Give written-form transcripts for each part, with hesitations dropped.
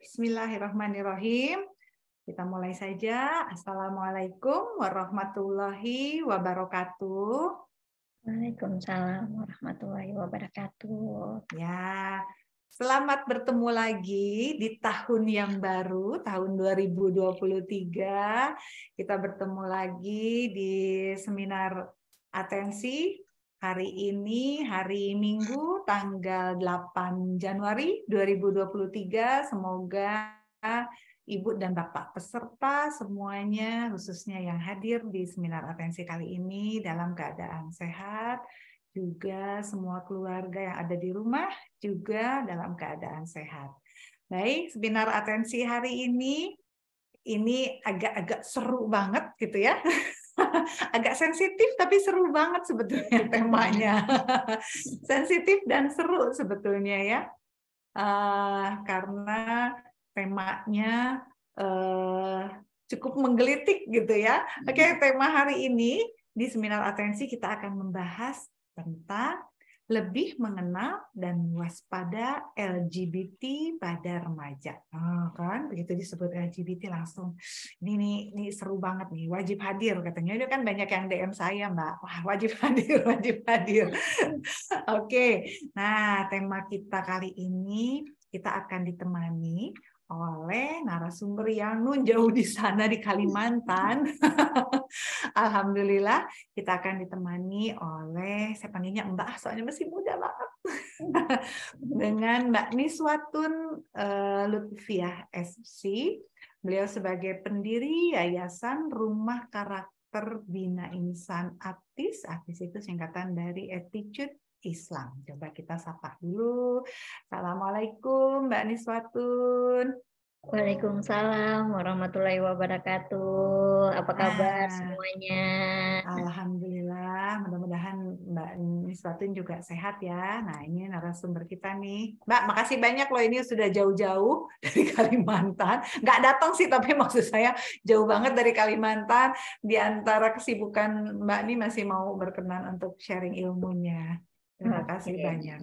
Bismillahirrahmanirrahim. Kita mulai saja. Assalamualaikum warahmatullahi wabarakatuh. Waalaikumsalam warahmatullahi wabarakatuh. Ya, selamat bertemu lagi di tahun yang baru, tahun 2023. Kita bertemu lagi di seminar atensi hari ini, hari Minggu, tanggal 8 Januari 2023. Semoga Ibu dan Bapak peserta semuanya, khususnya yang hadir di seminar atensi kali ini dalam keadaan sehat, juga semua keluarga yang ada di rumah juga dalam keadaan sehat. Baik, seminar atensi hari ini agak-agak seru banget gitu ya. Agak sensitif tapi seru banget sebetulnya temanya. Sensitif dan seru sebetulnya ya. Karena temanya cukup menggelitik gitu ya. Oke, tema hari ini di seminar atensi kita akan membahas tentang lebih mengenal dan waspada LGBT pada remaja. Oh, kan begitu disebut LGBT langsung ini seru banget nih, wajib hadir katanya. Ini kan banyak yang DM saya, Mbak. Wah, wajib hadir, wajib hadir. Oke. Nah, tema kita kali ini kita akan ditemani oleh narasumber yang nun jauh di sana di Kalimantan. Alhamdulillah kita akan ditemani oleh, saya panggilnya Mbak, soalnya masih muda banget. Dengan Mbak Niswatun Lutfiah SC. Beliau sebagai pendiri Yayasan Rumah Karakter Bina Insan Aktis. Aktis itu singkatan dari Attitude Islam. Coba kita sapa dulu. Assalamualaikum Mbak Niswatun. Waalaikumsalam warahmatullahi wabarakatuh. Apa kabar Nah, semuanya? alhamdulillah, mudah-mudahan Mbak Niswatun juga sehat ya. Nah, ini narasumber kita nih. Mbak, makasih banyak loh, ini sudah jauh-jauh dari Kalimantan. Nggak datang sih, tapi maksud saya jauh banget dari Kalimantan. Di antara kesibukan Mbak ini masih mau berkenan untuk sharing ilmunya. Terima kasih Oke, banyak.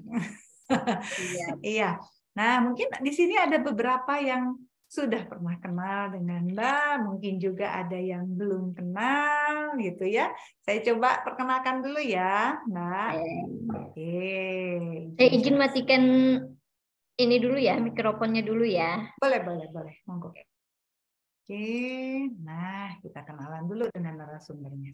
siap. Iya. Nah, mungkin di sini ada beberapa yang sudah pernah kenal dengan Mbak, mungkin juga ada yang belum kenal gitu ya. Saya coba perkenalkan dulu ya, Mbak. Oke, izin Izin share. matikan ini dulu ya, mikrofonnya dulu ya. Boleh, boleh, boleh. Monggo. Oke, nah kita kenalan dulu dengan narasumbernya.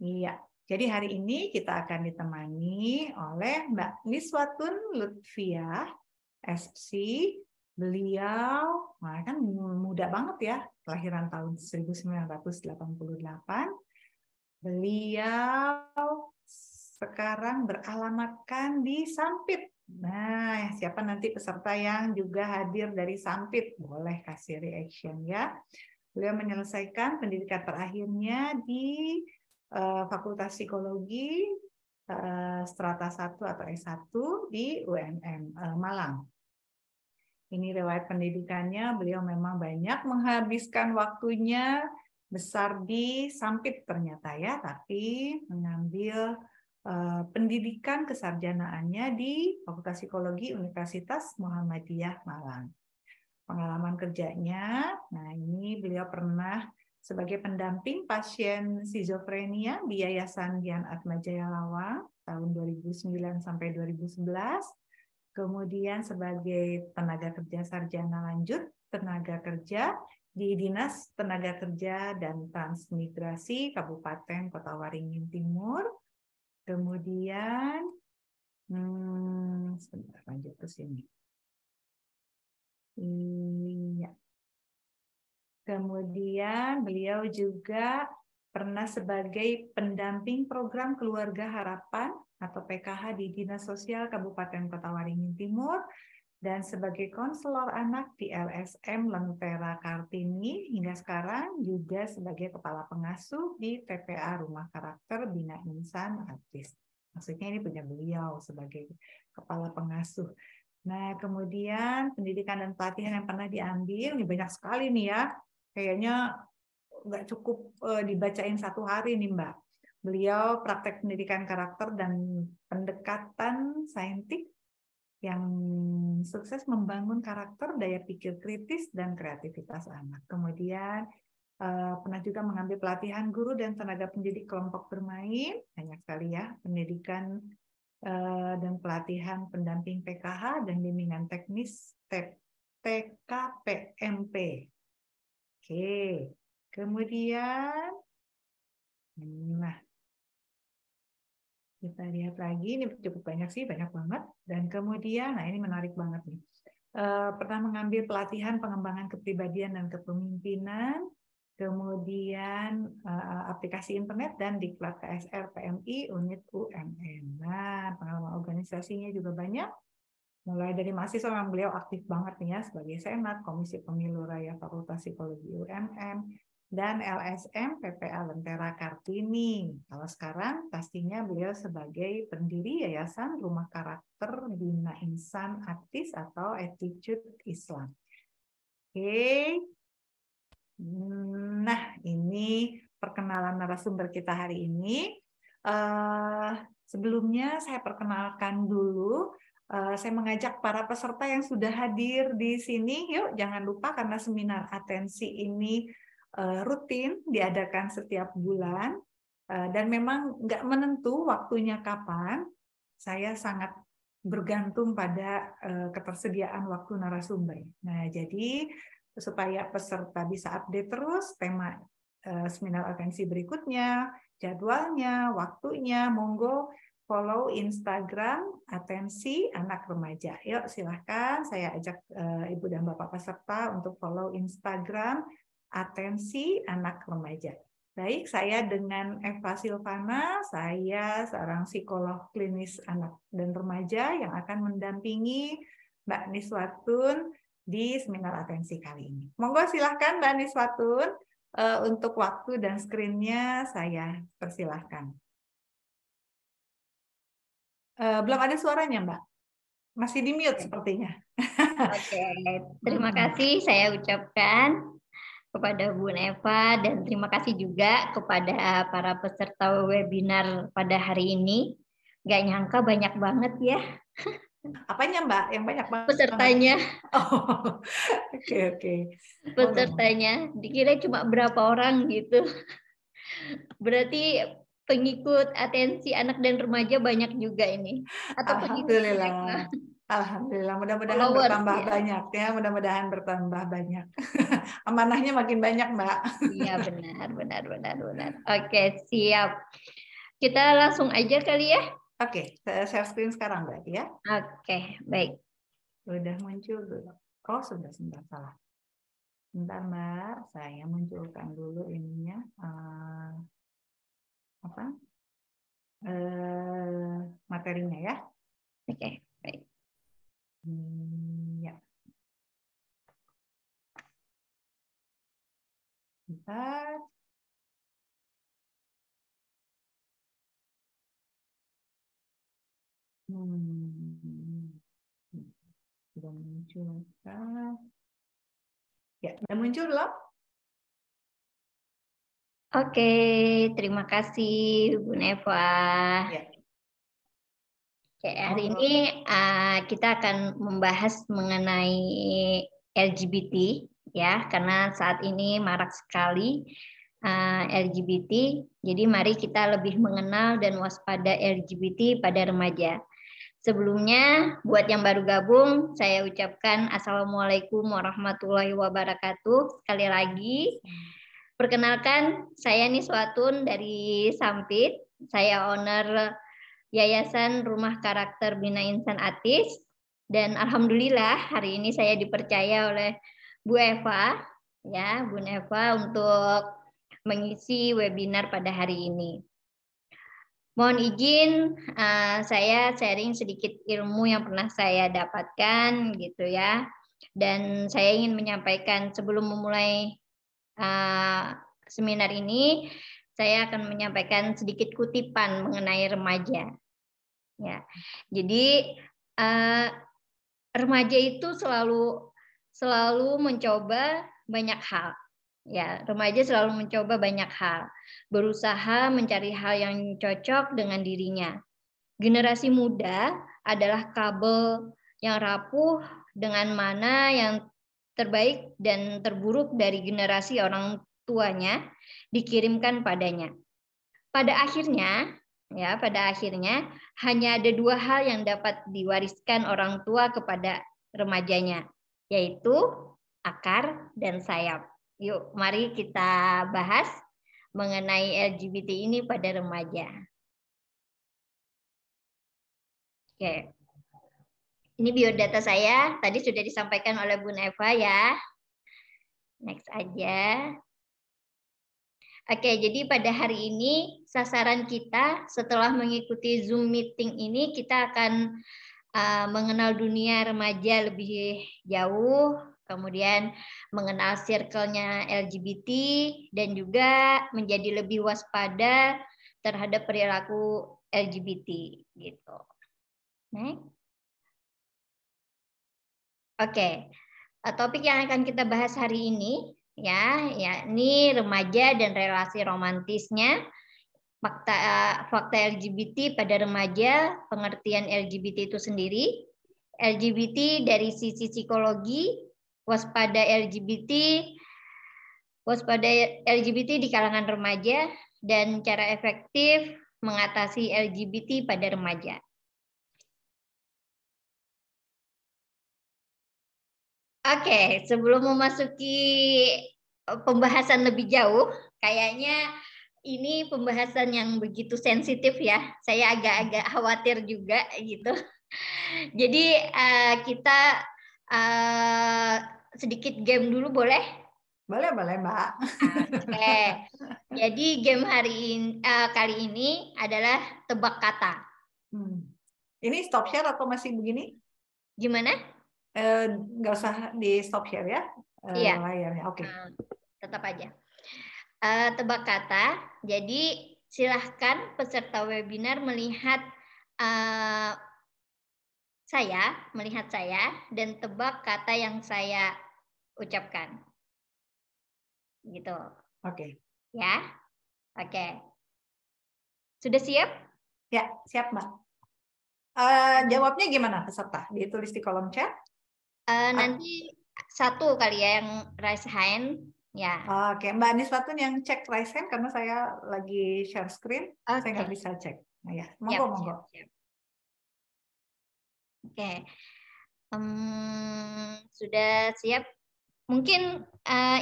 Iya, jadi hari ini kita akan ditemani oleh Mbak Niswatun Lutfiah SC. Beliau, nah kan muda banget ya, kelahiran tahun 1988. Beliau sekarang beralamatkan di Sampit. Nah, siapa nanti peserta yang juga hadir dari Sampit? Boleh kasih reaction ya. Beliau menyelesaikan pendidikan terakhirnya di Fakultas Psikologi Strata 1 atau S1 di UNM Malang. Ini riwayat pendidikannya, beliau memang banyak menghabiskan waktunya besar di Sampit ternyata ya, tapi mengambil pendidikan kesarjanaannya di Fakultas Psikologi Universitas Muhammadiyah Malang. Pengalaman kerjanya, nah ini beliau pernah sebagai pendamping pasien skizofrenia di Yayasan Dian Atmajaya Lawang tahun 2009 sampai 2011. Kemudian sebagai tenaga kerja sarjana lanjut, tenaga kerja di Dinas Tenaga Kerja dan Transmigrasi Kabupaten Kota Waringin Timur. Kemudian, sebentar lanjut ke sini. Iya. Kemudian beliau juga pernah sebagai pendamping program Keluarga Harapan atau PKH di Dinas Sosial Kabupaten Kota Waringin Timur dan sebagai konselor anak di LSM Lentera Kartini hingga sekarang juga sebagai kepala pengasuh di TPA Rumah Karakter Bina Insan Aktis. Maksudnya ini punya beliau sebagai kepala pengasuh. Nah, kemudian pendidikan dan pelatihan yang pernah diambil, ini banyak sekali nih ya. Kayaknya nggak cukup dibacain satu hari nih Mbak. Beliau praktek pendidikan karakter dan pendekatan saintik yang sukses membangun karakter, daya pikir kritis, dan kreativitas anak. Kemudian pernah juga mengambil pelatihan guru dan tenaga pendidik kelompok bermain, banyak sekali ya, pendidikan dan pelatihan pendamping PKH dan bimbingan teknis TKPMP. Oke, kemudian, nah kita lihat lagi, ini cukup banyak sih, banyak banget. Dan kemudian, nah ini menarik banget nih. Pernah mengambil pelatihan pengembangan kepribadian dan kepemimpinan, kemudian aplikasi internet dan diklat KSR PMI unit UMN. Nah, pengalaman organisasinya juga banyak. Mulai dari mahasiswa yang beliau aktif banget nih ya sebagai Senat, Komisi Pemilu Raya Fakultas Psikologi UMM, dan LSM PPA Lentera Kartini. Kalau sekarang pastinya beliau sebagai pendiri Yayasan Rumah Karakter Bina Insan Atis atau Attitude Islam. Oke. Nah, ini perkenalan narasumber kita hari ini. Sebelumnya saya perkenalkan dulu. Saya mengajak para peserta yang sudah hadir di sini. Yuk, jangan lupa karena seminar atensi ini rutin diadakan setiap bulan dan memang nggak menentu waktunya kapan. Saya sangat bergantung pada ketersediaan waktu narasumber. Nah, jadi supaya peserta bisa update terus tema seminar atensi berikutnya, jadwalnya, waktunya, monggo follow Instagram Atensi Anak Remaja. Yuk silahkan, saya ajak Ibu dan Bapak peserta untuk follow Instagram Atensi Anak Remaja. Baik, saya dengan Eva Silvana, saya seorang psikolog klinis anak dan remaja yang akan mendampingi Mbak Niswatun di seminar atensi kali ini. Monggo silahkan Mbak Niswatun, untuk waktu dan screen-nya saya persilahkan. Belum ada suaranya Mbak, masih di mute sepertinya. Oke, terima kasih saya ucapkan kepada Bu Eva dan terima kasih juga kepada para peserta webinar pada hari ini. Gak nyangka banyak banget ya. Apanya Mbak? Yang banyak banget? Pesertanya. Oh, oke. Pesertanya. Dikira cuma berapa orang gitu. Berarti pengikut atensi anak dan remaja banyak juga ini. Atau Alhamdulillah. Alhamdulillah, mudah-mudahan bertambah banyak ya, mudah-mudahan bertambah banyak. Amanahnya makin banyak, Mbak. Iya, benar. Oke, siap. Kita langsung aja kali ya. Oke, saya share screen sekarang berarti ya. Oke, baik. Sudah muncul dulu. Oh, sudah salah. Bentar, Mbak, saya munculkan dulu ininya. Materinya ya. Oke, baik. Ya. Bentar. Sudah muncul kan? Ya, sudah muncul belum? Oke, terima kasih Bu Neva. Ya. Oke, hari ini kita akan membahas mengenai LGBT ya, karena saat ini marak sekali LGBT. Jadi mari kita lebih mengenal dan waspada LGBT pada remaja. Sebelumnya, buat yang baru gabung, saya ucapkan Assalamualaikum warahmatullahi wabarakatuh. Sekali lagi, perkenalkan, saya Niswatun dari Sampit. Saya owner Yayasan Rumah Karakter Bina Insan Atis. Dan alhamdulillah hari ini saya dipercaya oleh Bu Eva, ya Bu Eva untuk mengisi webinar pada hari ini. Mohon izin saya sharing sedikit ilmu yang pernah saya dapatkan gitu ya. Dan saya ingin menyampaikan sebelum memulai seminar ini, saya akan menyampaikan sedikit kutipan mengenai remaja. Ya, jadi remaja itu selalu mencoba banyak hal. Ya, remaja selalu mencoba banyak hal, berusaha mencari hal yang cocok dengan dirinya. Generasi muda adalah kabel yang rapuh, dengan mana yang terbaik dan terburuk dari generasi orang tuanya dikirimkan padanya. Pada akhirnya hanya ada dua hal yang dapat diwariskan orang tua kepada remajanya, yaitu akar dan sayap. Yuk, mari kita bahas mengenai LGBT ini pada remaja. Oke. Ini biodata saya, tadi sudah disampaikan oleh Bun Eva ya. Next aja. Oke, jadi pada hari ini sasaran kita setelah mengikuti Zoom meeting ini, kita akan mengenal dunia remaja lebih jauh, kemudian mengenal circle-nya LGBT, dan juga menjadi lebih waspada terhadap perilaku LGBT gitu. Next. Oke, topik yang akan kita bahas hari ini yakni remaja dan relasi romantisnya, fakta LGBT pada remaja, pengertian LGBT itu sendiri, LGBT dari sisi psikologi, waspada LGBT di kalangan remaja, dan cara efektif mengatasi LGBT pada remaja. Oke, sebelum memasuki pembahasan lebih jauh, kayaknya ini pembahasan yang begitu sensitif ya. Saya agak-agak khawatir juga gitu. Jadi kita sedikit game dulu boleh? Boleh, Mbak. Oke. Jadi game kali ini adalah tebak kata. Ini stop share atau masih begini? Gimana? Nggak usah di stop share ya, Iya. layarnya. Oke. Tetap aja. Tebak kata. Jadi silahkan peserta webinar melihat saya dan tebak kata yang saya ucapkan. Gitu. Oke. Ya. Oke. Sudah siap? Ya, siap, Mbak. Jawabnya gimana peserta? Ditulis di kolom chat? Nanti satu kali ya yang raise hand. Ya. Oke, Mbak Niswatun yang cek raise hand karena saya lagi share screen, saya nggak bisa cek. Nah ya, monggo. Siap. Oke. Sudah siap? Mungkin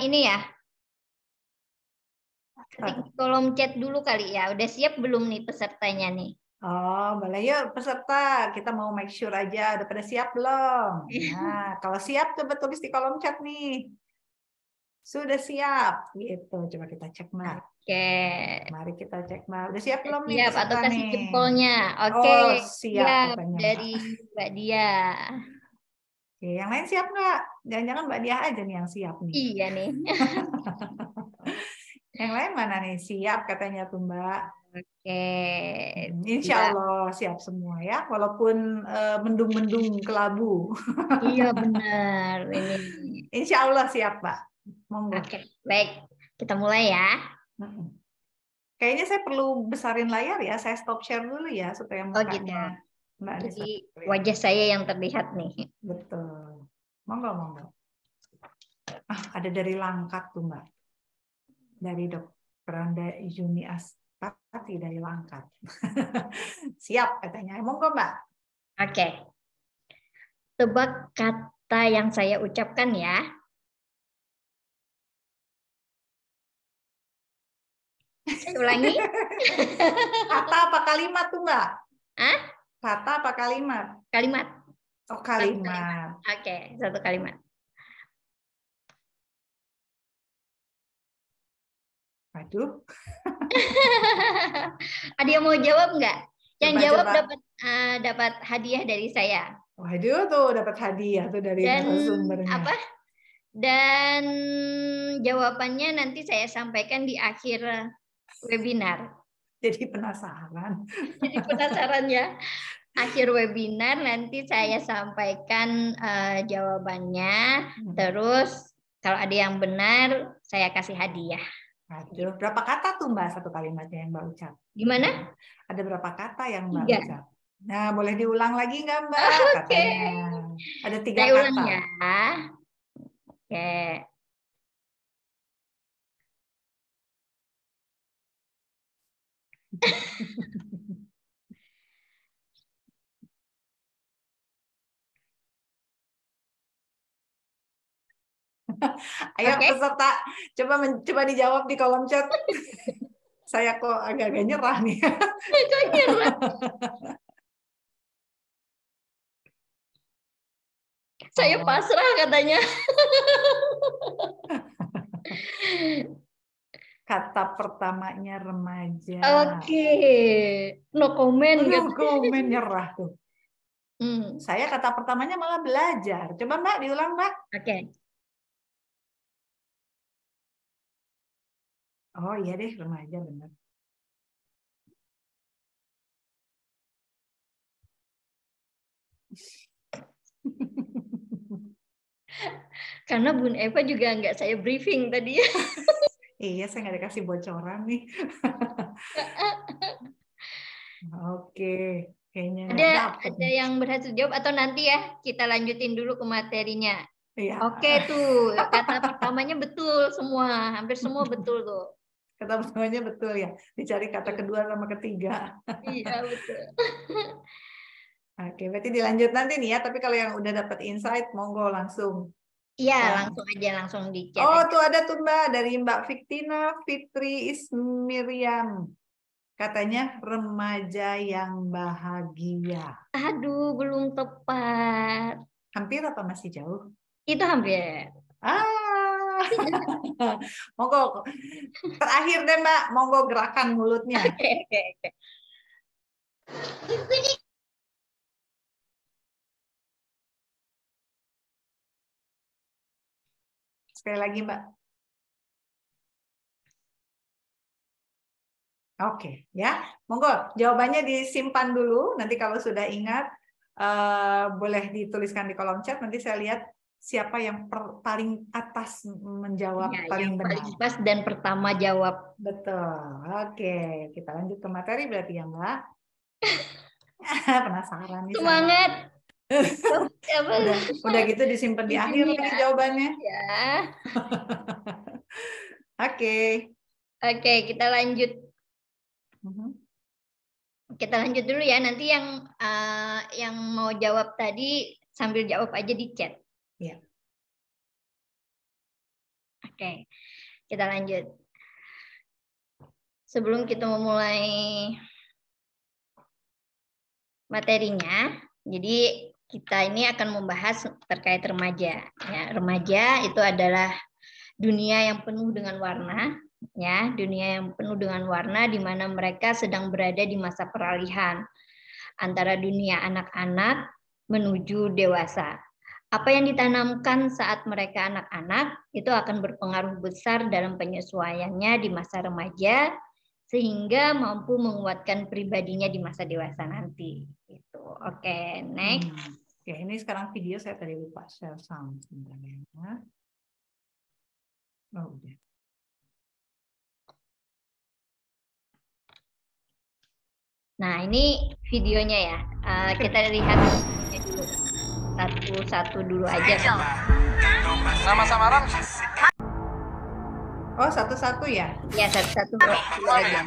ini ya. Ketik di kolom chat dulu kali ya. Udah siap belum nih pesertanya nih? Oh, boleh yuk peserta. Kita mau make sure aja. Udah pada siap belum? Nah, kalau siap coba tulis di kolom chat nih. Sudah siap. Gitu. Coba kita cek, Mbak. Oke. Mari kita cek, Mbak. Udah siap belum nih Siap, peserta atau kasih nih? jempolnya. Oke. Oh, siap katanya, dari Mbak Dia. Oke, yang lain siap nggak? Jangan-jangan Mbak Dia aja nih yang siap nih. Iya nih. Yang lain mana nih? Siap katanya tuh Mbak. Oke. Insya Allah siap semua ya, walaupun mendung-mendung kelabu. Iya benar ini. Insya Allah siap Mbak. Monggo. Oke, baik. Kita mulai ya. Kayaknya saya perlu besarin layar ya. Saya stop share dulu ya supaya mukanya Mbak Anies. Jadi wajah saya yang terlihat nih. Betul. Monggo. Ada dari Langkat tuh Mbak. Dari Dr. Anda Yuni Astati dari Langkat. Siap katanya. Monggo Mbak. Oke. Tebak kata yang saya ucapkan ya. Saya ulangi. Kata apa kalimat tuh Mbak? Hah? Kata apa kalimat? Kalimat. Oh, kalimat. Oke, satu kalimat. Aduh. Ada yang mau jawab nggak? Yang Coba, jawab dapat hadiah dari saya. Waduh tuh dapat hadiah tuh dari narasumbernya. Dan jawabannya nanti saya sampaikan di akhir webinar. Jadi penasaran. Jadi penasaran ya. Akhir webinar nanti saya sampaikan jawabannya. Terus kalau ada yang benar saya kasih hadiah. Aduh, berapa kata tuh Mbak satu kalimatnya yang Mbak ucap? Gimana? Ada berapa kata yang Mbak 3. ucap? Nah, boleh diulang lagi nggak Mbak? Oke. Katanya. Ada 3 Saya ulang kata. ya. Oke. Ayo Oke. peserta, coba dijawab di kolom chat. Saya kok agak-agak nyerah nih. Kok nyerah? Saya pasrah katanya. Kata pertamanya remaja. Oke. No comment. Aduh, komen nyerah tuh. Hmm. Saya kata pertamanya malah belajar. Coba Mbak, diulang Mbak. Oke. Oh iya deh, remaja benar. Karena Bun Eva juga nggak saya briefing tadi. Iya, saya nggak dikasih bocoran nih. Oke, kayaknya nggak dapet. Ada yang berhasil jawab atau nanti ya kita lanjutin dulu ke materinya. Iya. Oke tuh, kata pertamanya betul semua, hampir semua betul tuh. Kata pertamanya betul ya. Dicari kata kedua sama ketiga. Iya betul. Oke, berarti dilanjut nanti nih ya. Tapi kalau yang udah dapat insight, monggo langsung. Iya, langsung aja langsung di chat. Oh, tuh ada tuh Mbak dari Mbak Fiktina Fitri Ismiriam. Katanya remaja yang bahagia. Aduh, belum tepat. Hampir apa masih jauh? Itu hampir. Monggo. Terakhir deh Mbak, monggo gerakan mulutnya. Oke. Sekali lagi Mbak. Oke, ya. Monggo, jawabannya disimpan dulu. Nanti kalau sudah ingat, boleh dituliskan di kolom chat. Nanti saya lihat siapa yang paling atas menjawab Ya, paling yang benar. paling pas dan pertama jawab. Betul. Oke, kita lanjut ke materi berarti ya Mbak. Penasaran nih Semangat. Udah gitu disimpan di akhir nih jawabannya. Ya. Oke. Oke, kita lanjut. Kita lanjut dulu ya. Nanti yang mau jawab tadi sambil jawab aja di chat. Ya. Oke, kita lanjut. Sebelum kita memulai materinya, jadi kita ini akan membahas terkait remaja. Ya, remaja itu adalah dunia yang penuh dengan warna, ya, dunia yang penuh dengan warna di mana mereka sedang berada di masa peralihan antara dunia anak-anak menuju dewasa. Apa yang ditanamkan saat mereka anak-anak itu akan berpengaruh besar dalam penyesuaiannya di masa remaja sehingga mampu menguatkan pribadinya di masa dewasa nanti. Gitu. Oke, next. Oke, ini sekarang video saya tadi lupa share sound sebenarnya. Oh, udah. Nah, ini videonya ya. Kita lihat dulu. Satu-satu dulu aja. Nama samaran? Oh, satu-satu ya? Ya, satu-satu dulu aja.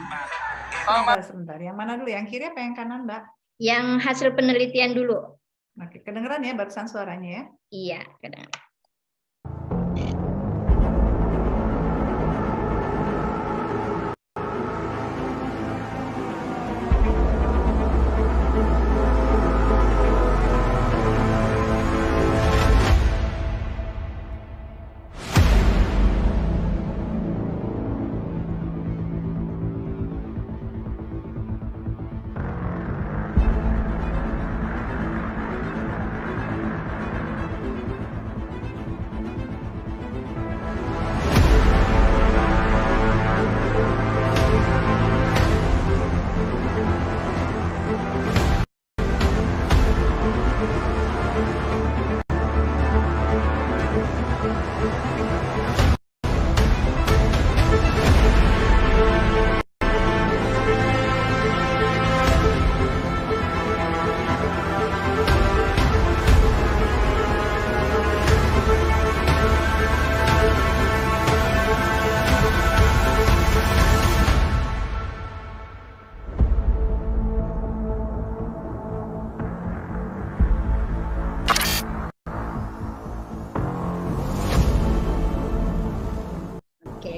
Sebentar. Yang mana dulu? Yang kiri apa yang kanan, Mbak? Yang hasil penelitian dulu. Oke, kedengeran ya barusan suaranya ya? Iya, kedengeran.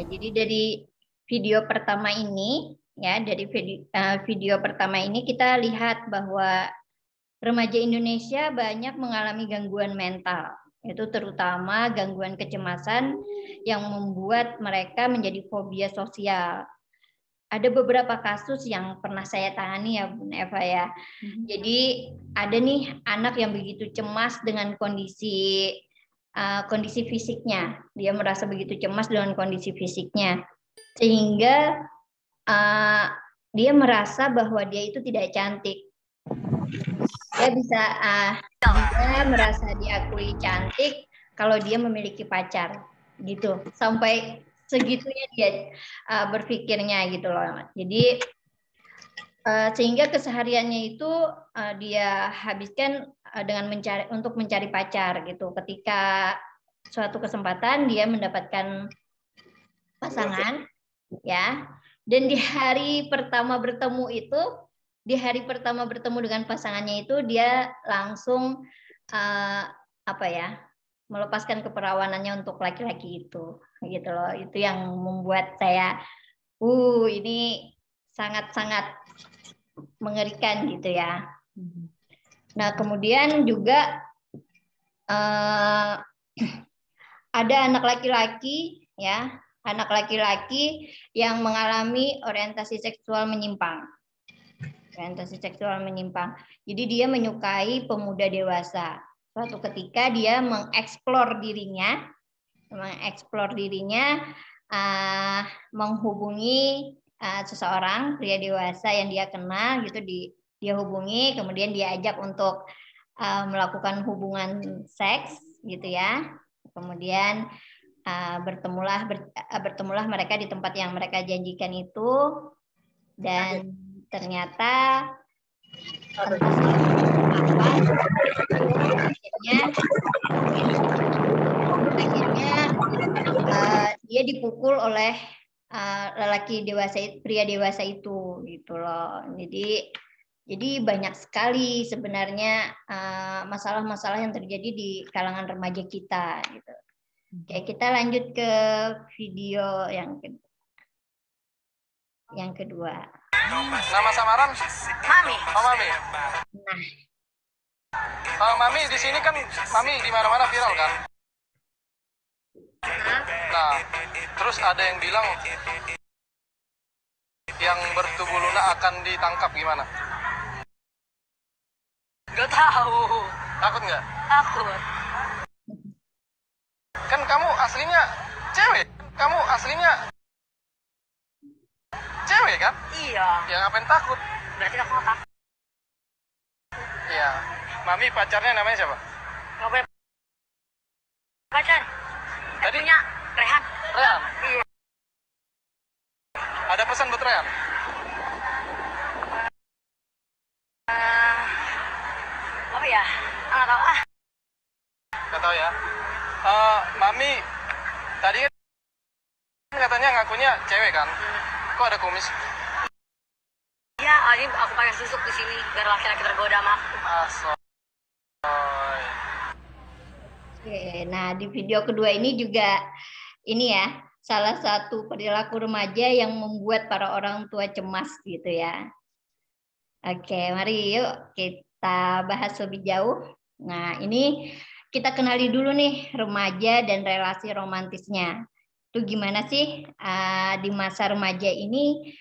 jadi dari video pertama ini ya, dari video pertama ini kita lihat bahwa remaja Indonesia banyak mengalami gangguan mental, itu terutama gangguan kecemasan yang membuat mereka menjadi fobia sosial. Ada beberapa kasus yang pernah saya tangani ya Bun Eva ya. Jadi ada nih anak yang begitu cemas dengan kondisi fisiknya. Dia merasa begitu cemas dengan kondisi fisiknya. Sehingga dia merasa bahwa dia itu tidak cantik. Dia bisa merasa diakui cantik kalau dia memiliki pacar gitu. Sampai segitunya dia berpikirnya gitu loh. Jadi sehingga kesehariannya itu dia habiskan dengan mencari pacar gitu. Ketika suatu kesempatan dia mendapatkan pasangan ya, dan di hari pertama bertemu dengan pasangannya itu dia langsung melepaskan keperawanannya untuk laki-laki itu gitu loh. Itu yang membuat saya ini sangat-sangat mengerikan gitu ya. Nah, kemudian juga ada anak laki-laki yang mengalami orientasi seksual menyimpang. Jadi dia menyukai pemuda dewasa. Suatu ketika dia mengeksplor dirinya, menghubungi seseorang pria dewasa yang dia kenal gitu, dia hubungi, kemudian dia ajak untuk melakukan hubungan seks gitu ya. Kemudian bertemulah mereka di tempat yang mereka janjikan itu, dan ternyata akhirnya dia dipukul oleh pria dewasa itu gitu loh. Jadi banyak sekali sebenarnya masalah-masalah yang terjadi di kalangan remaja kita gitu. Oke, kita lanjut ke video yang kedua. Nama samaran? Mami. Oh, Mami. Nah, Mami di sini kan Mami di mana-mana viral kan? Nah, terus ada yang bilang yang bertubuh lunak akan ditangkap, gimana? Gak tahu. Takut nggak? Takut. Kan kamu aslinya cewek. Cewek kan? Iya. Ya ngapain takut? Berarti aku nggak takut. Iya. Mami pacarnya namanya siapa? Nggak boleh pacar. Tadi Punya Rehan. Rehan. Iya. Ada pesan buat Rehan? Apa ya? Nggak tahu ah. Nggak tahu ya. Mami tadi kan katanya ngakunya cewek kan? Kok ada kumis? Iya, ini aku pakai susuk di sini biar laki-laki tergoda sama aku. Asoy. oke, nah di video kedua ini juga ini ya, salah satu perilaku remaja yang membuat para orang tua cemas gitu ya. Oke, mari yuk kita bahas lebih jauh. Nah, ini kita kenali dulu nih remaja dan relasi romantisnya. Itu gimana sih di masa remaja ini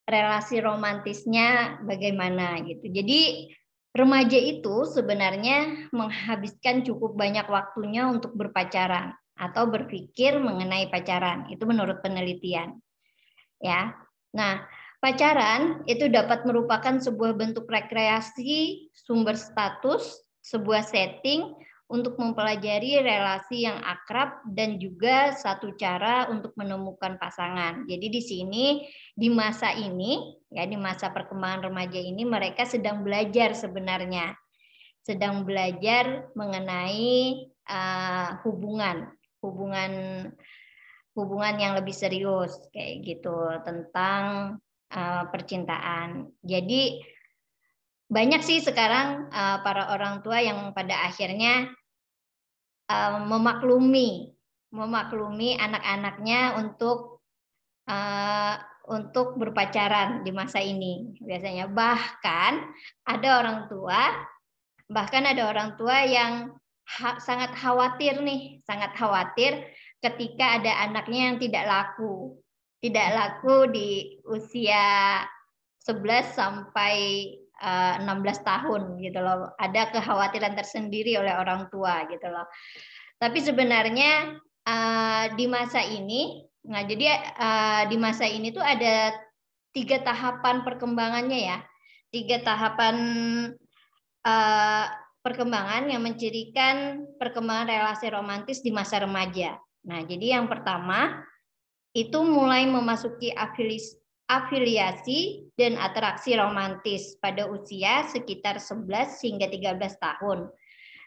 relasi romantisnya bagaimana gitu. Jadi remaja itu sebenarnya menghabiskan cukup banyak waktunya untuk berpacaran atau berpikir mengenai pacaran. Itu menurut penelitian. Ya. Nah, pacaran itu dapat merupakan sebuah bentuk rekreasi, sumber status, sebuah setting untuk mempelajari relasi yang akrab dan juga satu cara untuk menemukan pasangan. Jadi di sini di masa ini ya, di masa perkembangan remaja ini mereka sedang belajar sebenarnya. Sedang belajar mengenai hubungan yang lebih serius kayak gitu, tentang percintaan. Jadi banyak sih sekarang para orang tua yang pada akhirnya memaklumi memaklumi anak-anaknya untuk berpacaran di masa ini biasanya. Bahkan ada orang tua yang sangat khawatir ketika ada anaknya yang tidak laku di usia 11 sampai 16 tahun gitu loh. Ada kekhawatiran tersendiri oleh orang tua gitu loh. Tapi sebenarnya di masa ini, di masa ini tuh ada 3 tahapan perkembangannya ya. 3 tahapan perkembangan yang mencirikan perkembangan relasi romantis di masa remaja. Nah, jadi yang pertama itu mulai memasuki afiliasi dan atraksi romantis pada usia sekitar 11 hingga 13 tahun.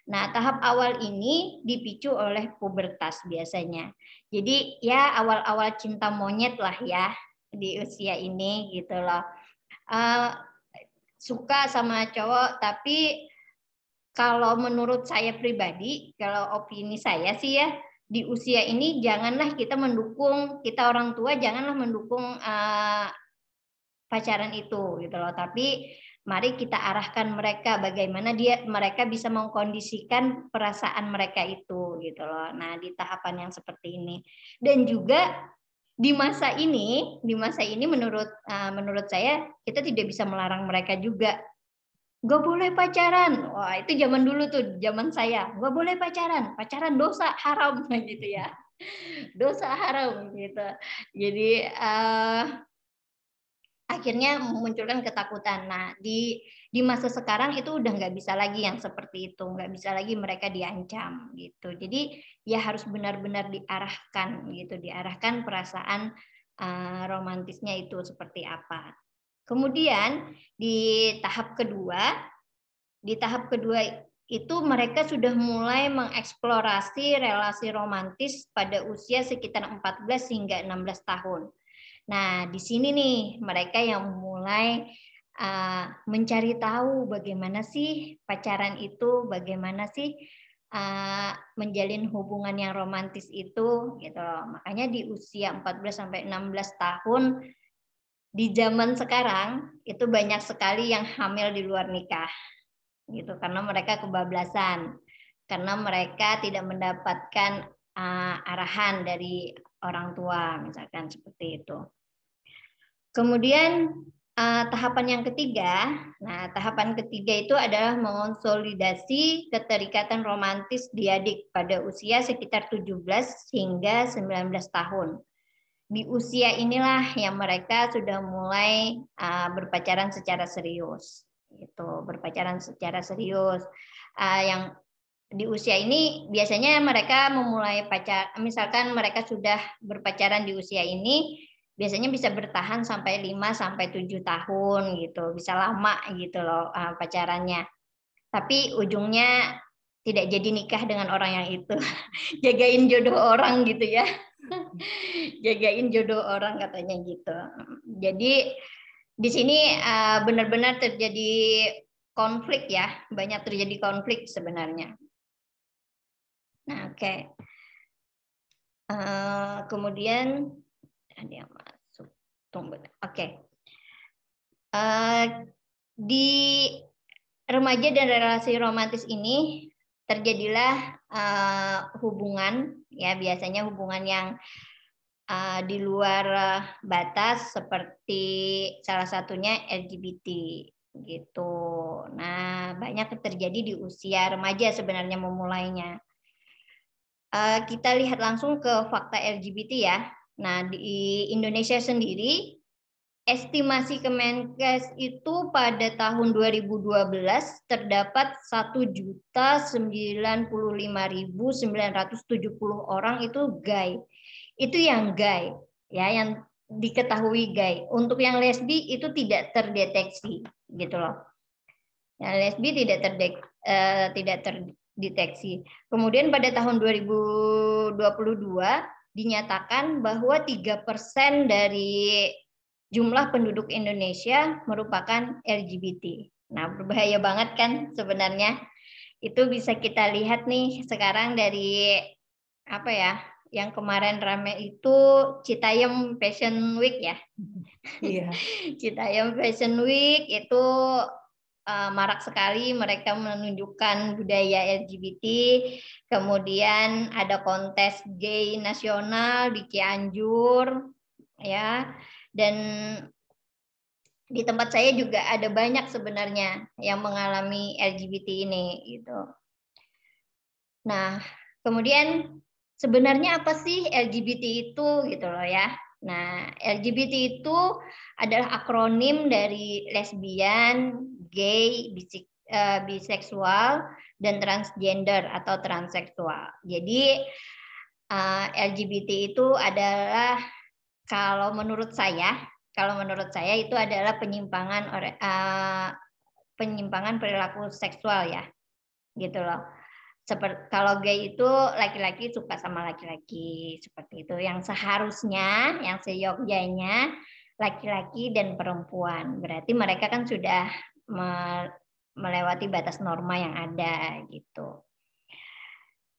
Nah, tahap awal ini dipicu oleh pubertas biasanya. Jadi ya awal-awal cinta monyet lah ya di usia ini gitu loh. Suka sama cowok, tapi kalau menurut saya pribadi, kalau opini saya sih ya, di usia ini janganlah kita orang tua janganlah mendukung pacaran itu gitu loh. Tapi mari kita arahkan mereka bagaimana mereka bisa mengkondisikan perasaan mereka itu gitu loh. Nah, di tahapan yang seperti ini. Dan juga di masa ini menurut saya kita tidak bisa melarang mereka juga. Gak boleh pacaran. Wah, itu zaman dulu tuh, zaman saya. Gak boleh pacaran dosa, haram gitu ya. Dosa haram gitu. Jadi akhirnya memunculkan ketakutan. Nah, di masa sekarang itu udah nggak bisa lagi yang seperti itu, nggak bisa lagi mereka diancam gitu. Jadi ya harus benar-benar diarahkan perasaan romantisnya itu seperti apa. Kemudian di tahap kedua itu mereka sudah mulai mengeksplorasi relasi romantis pada usia sekitar 14 hingga 16 tahun. Nah, di sini nih mereka yang mulai mencari tahu bagaimana sih pacaran itu, bagaimana sih menjalin hubungan yang romantis itu gitu loh. Makanya di usia 14 sampai 16 tahun di zaman sekarang itu banyak sekali yang hamil di luar nikah gitu, karena mereka kebablasan, karena mereka tidak mendapatkan arahan dari orang tua misalkan seperti itu. Kemudian tahapan yang ketiga, tahapan ketiga itu adalah mengonsolidasi keterikatan romantis diadik pada usia sekitar 17 hingga 19 tahun. Di usia inilah yang mereka sudah mulai berpacaran secara serius. Yang di usia ini biasanya mereka memulai misalkan mereka sudah berpacaran di usia ini, biasanya bisa bertahan sampai 5 sampai 7 tahun gitu, bisa lama gitu loh pacarannya. Tapi ujungnya tidak jadi nikah dengan orang yang itu. Jagain jodoh orang gitu ya. Jagain jodoh orang katanya gitu. Jadi di sini benar-benar terjadi konflik ya, banyak terjadi konflik sebenarnya. Nah, oke. Kemudian ada yang masuk. Tunggu. Oke. Di remaja dan relasi romantis ini terjadilah hubungan ya, biasanya hubungan yang di luar batas seperti salah satunya LGBT gitu. Nah, banyak terjadi di usia remaja sebenarnya memulainya. Kita lihat langsung ke fakta LGBT ya. Nah, di Indonesia sendiri estimasi Kemenkes itu pada tahun 2012 terdapat 1.095.970 orang itu gay. Itu yang gay, ya, yang diketahui gay. Untuk yang lesbi itu tidak terdeteksi, gitu loh. Yang lesbi tidak terdeteksi. Kemudian pada tahun 2022 dinyatakan bahwa 3% dari jumlah penduduk Indonesia merupakan LGBT. Nah, berbahaya banget kan sebenarnya. Itu bisa kita lihat nih sekarang dari yang kemarin rame itu Citayam Fashion Week ya. Iya. Citayam Fashion Week itu marak sekali mereka menunjukkan budaya LGBT. Kemudian ada kontes gay nasional di Cianjur ya. Dan di tempat saya juga ada banyak sebenarnya yang mengalami LGBT ini gitu. Nah, kemudian sebenarnya apa sih LGBT itu gitu loh ya. Nah, LGBT itu adalah akronim dari lesbian, gay, biseksual, dan transgender atau transseksual. Jadi LGBT itu adalah kalau menurut saya itu adalah penyimpangan perilaku seksual ya, gitu loh. Seperti kalau gay itu laki-laki suka sama laki-laki seperti itu. Yang seharusnya, yang seyogyanya laki-laki dan perempuan. Berarti mereka kan sudah melewati batas norma yang ada gitu.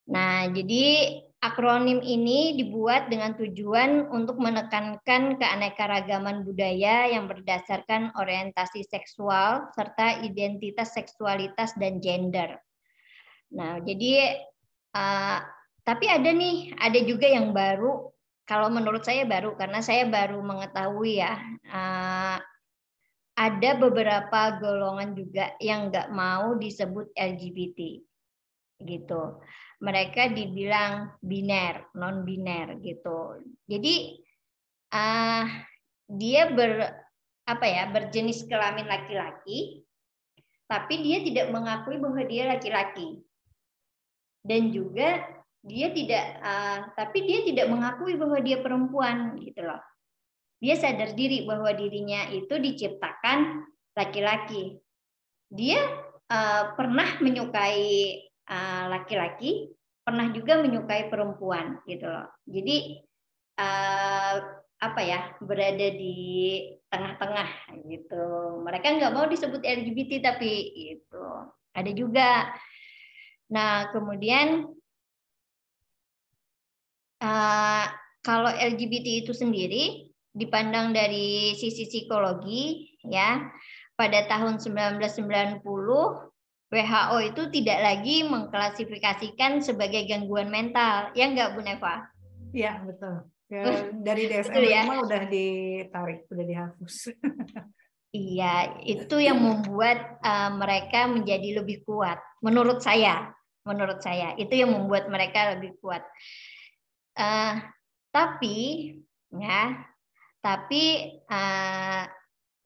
Nah, jadi akronim ini dibuat dengan tujuan untuk menekankan keanekaragaman budaya yang berdasarkan orientasi seksual serta identitas seksualitas dan gender. Nah, jadi tapi ada juga yang baru. Kalau menurut saya baru karena saya baru mengetahui ya. Ada beberapa golongan juga yang nggak mau disebut LGBT gitu. Mereka dibilang biner, non biner gitu. Jadi dia berjenis kelamin laki-laki, tapi dia tidak mengakui bahwa dia laki-laki. Dan juga dia tidak mengakui bahwa dia perempuan gitu loh. Dia sadar diri bahwa dirinya itu diciptakan laki-laki. Dia pernah menyukai laki-laki, pernah juga menyukai perempuan gitu loh. Jadi berada di tengah-tengah gitu. Mereka nggak mau disebut LGBT tapi itu ada juga. Nah, kemudian kalau LGBT itu sendiri dipandang dari sisi psikologi ya, pada tahun 1990 WHO itu tidak lagi mengklasifikasikan sebagai gangguan mental. Ya enggak, Bu Neva? Iya, betul. Ya, dari DSM-5 ya? Udah ditarik, udah dihapus. Iya, itu yang membuat mereka menjadi lebih kuat. Menurut saya itu yang membuat mereka lebih kuat. Tapi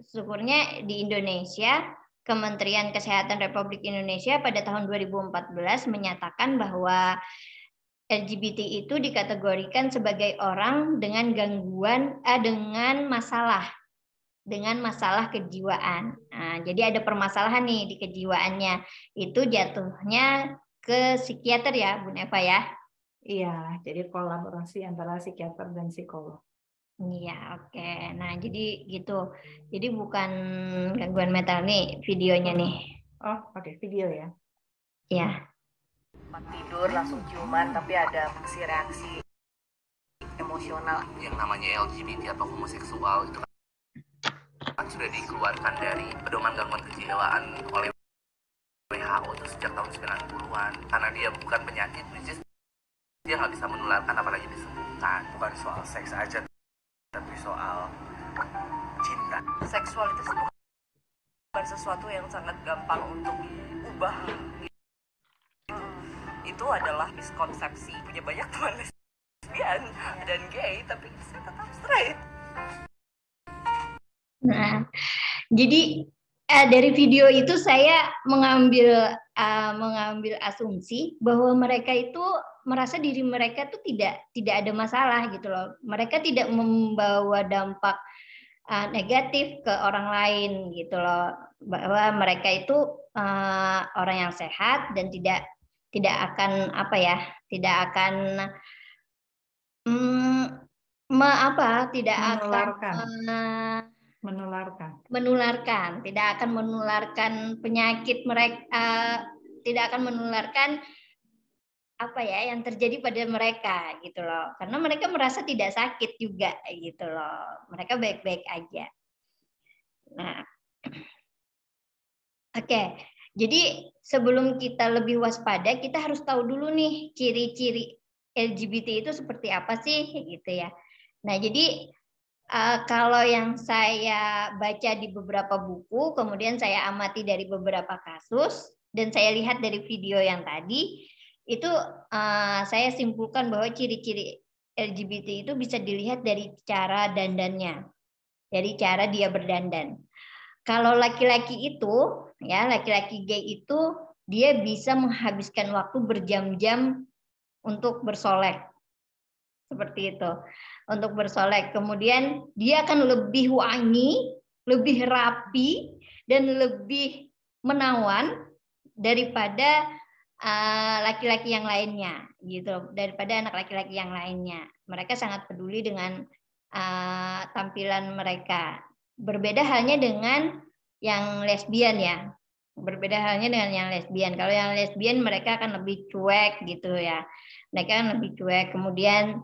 syukurnya di Indonesia, Kementerian Kesehatan Republik Indonesia pada tahun 2014 menyatakan bahwa LGBT itu dikategorikan sebagai orang dengan gangguan, dengan masalah kejiwaan. Nah, jadi ada permasalahan nih di kejiwaannya. Itu jatuhnya ke psikiater ya, Bu Neva ya? Iya, jadi kolaborasi antara psikiater dan psikolog. Iya, oke. Nah, jadi gitu. Jadi bukan gangguan mental nih videonya nih. Oh, oke, video ya. Iya. Tidur langsung ciuman tapi ada reaksi emosional. Yang namanya LGBT atau homoseksual itu kan sudah dikeluarkan dari pedoman gangguan kejiwaan oleh WHO itu sejak tahun 90-an. Karena dia bukan penyakit, dia nggak bisa menularkan apalagi disembuhkan. Bukan soal seks aja, tapi soal cinta. Seksualitas itu bukan sesuatu yang sangat gampang untuk diubah. Itu adalah miskonsepsi. Punya banyak teman lesbian dan gay, tapi saya tetap straight. Nah, jadi dari video itu saya mengambil asumsi bahwa mereka itu merasa diri mereka tuh tidak ada masalah gitu loh. Mereka tidak membawa dampak negatif ke orang lain gitu loh. Bahwa mereka itu orang yang sehat dan tidak akan tidak akan menularkan penyakit mereka, tidak akan menularkan apa ya yang terjadi pada mereka gitu loh. Karena mereka merasa tidak sakit juga gitu loh. Mereka baik-baik aja. Nah, oke. Jadi sebelum kita lebih waspada, kita harus tahu dulu nih ciri-ciri LGBT itu seperti apa sih gitu ya. Nah, jadi kalau yang saya baca di beberapa buku, kemudian saya amati dari beberapa kasus, dan saya lihat dari video yang tadi, itu saya simpulkan bahwa ciri-ciri LGBT itu bisa dilihat dari cara dandannya, dari cara dia berdandan. Kalau laki-laki itu, ya laki-laki gay itu, dia bisa menghabiskan waktu berjam-jam untuk bersolek, seperti itu. Untuk bersolek. Kemudian dia akan lebih wangi, lebih rapi, dan lebih menawan daripada laki-laki yang lainnya, gitu. Daripada anak laki-laki yang lainnya. Mereka sangat peduli dengan tampilan mereka. Berbeda halnya dengan yang lesbian ya. Berbeda halnya dengan yang lesbian. Kalau yang lesbian mereka akan lebih cuek gitu ya. Mereka akan lebih cuek. Kemudian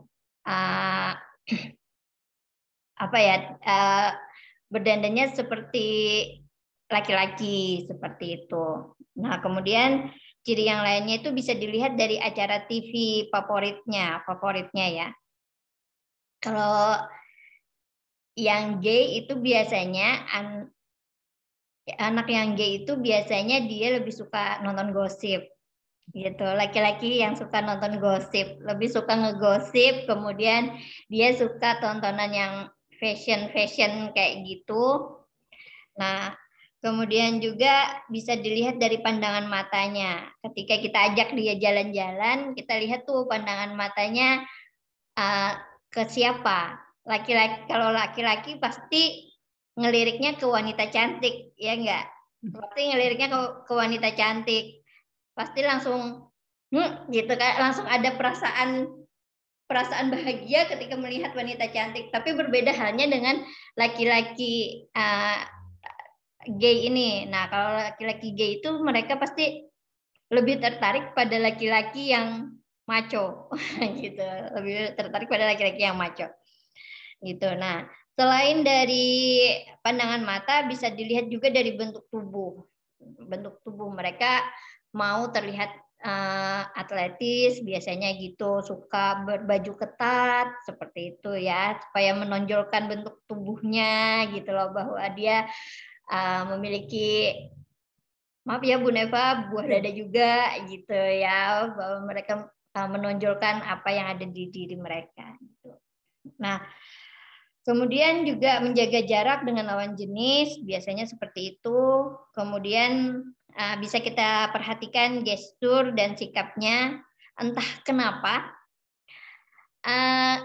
apa ya berdandannya seperti laki-laki seperti itu. Nah, kemudian ciri yang lainnya itu bisa dilihat dari acara TV favoritnya ya. Kalau yang gay itu biasanya anak yang gay itu biasanya dia lebih suka nonton gosip gitu. Laki-laki yang suka nonton gosip, lebih suka ngegosip, kemudian dia suka tontonan yang fashion kayak gitu. Nah, kemudian juga bisa dilihat dari pandangan matanya. Ketika kita ajak dia jalan-jalan, kita lihat tuh pandangan matanya ke siapa. Laki-laki, kalau laki-laki pasti ngeliriknya ke wanita cantik, ya enggak? Pasti ngeliriknya ke wanita cantik. Pasti langsung gitu kan, langsung ada perasaan bahagia ketika melihat wanita cantik. Tapi berbeda halnya dengan laki-laki gay ini. Nah, kalau laki-laki gay itu mereka pasti lebih tertarik pada laki-laki yang maco gitu. Lebih tertarik pada laki-laki yang maco. Gitu. Nah, selain dari pandangan mata bisa dilihat juga dari bentuk tubuh. Bentuk tubuh mereka mau terlihat atletis biasanya gitu, suka berbaju ketat seperti itu ya, supaya menonjolkan bentuk tubuhnya gitu loh, bahwa dia memiliki, maaf ya Bu Neva, buah dada juga gitu ya, bahwa mereka menonjolkan apa yang ada di diri mereka gitu. Nah, kemudian juga menjaga jarak dengan lawan jenis biasanya seperti itu. Kemudian bisa kita perhatikan gestur dan sikapnya. Entah kenapa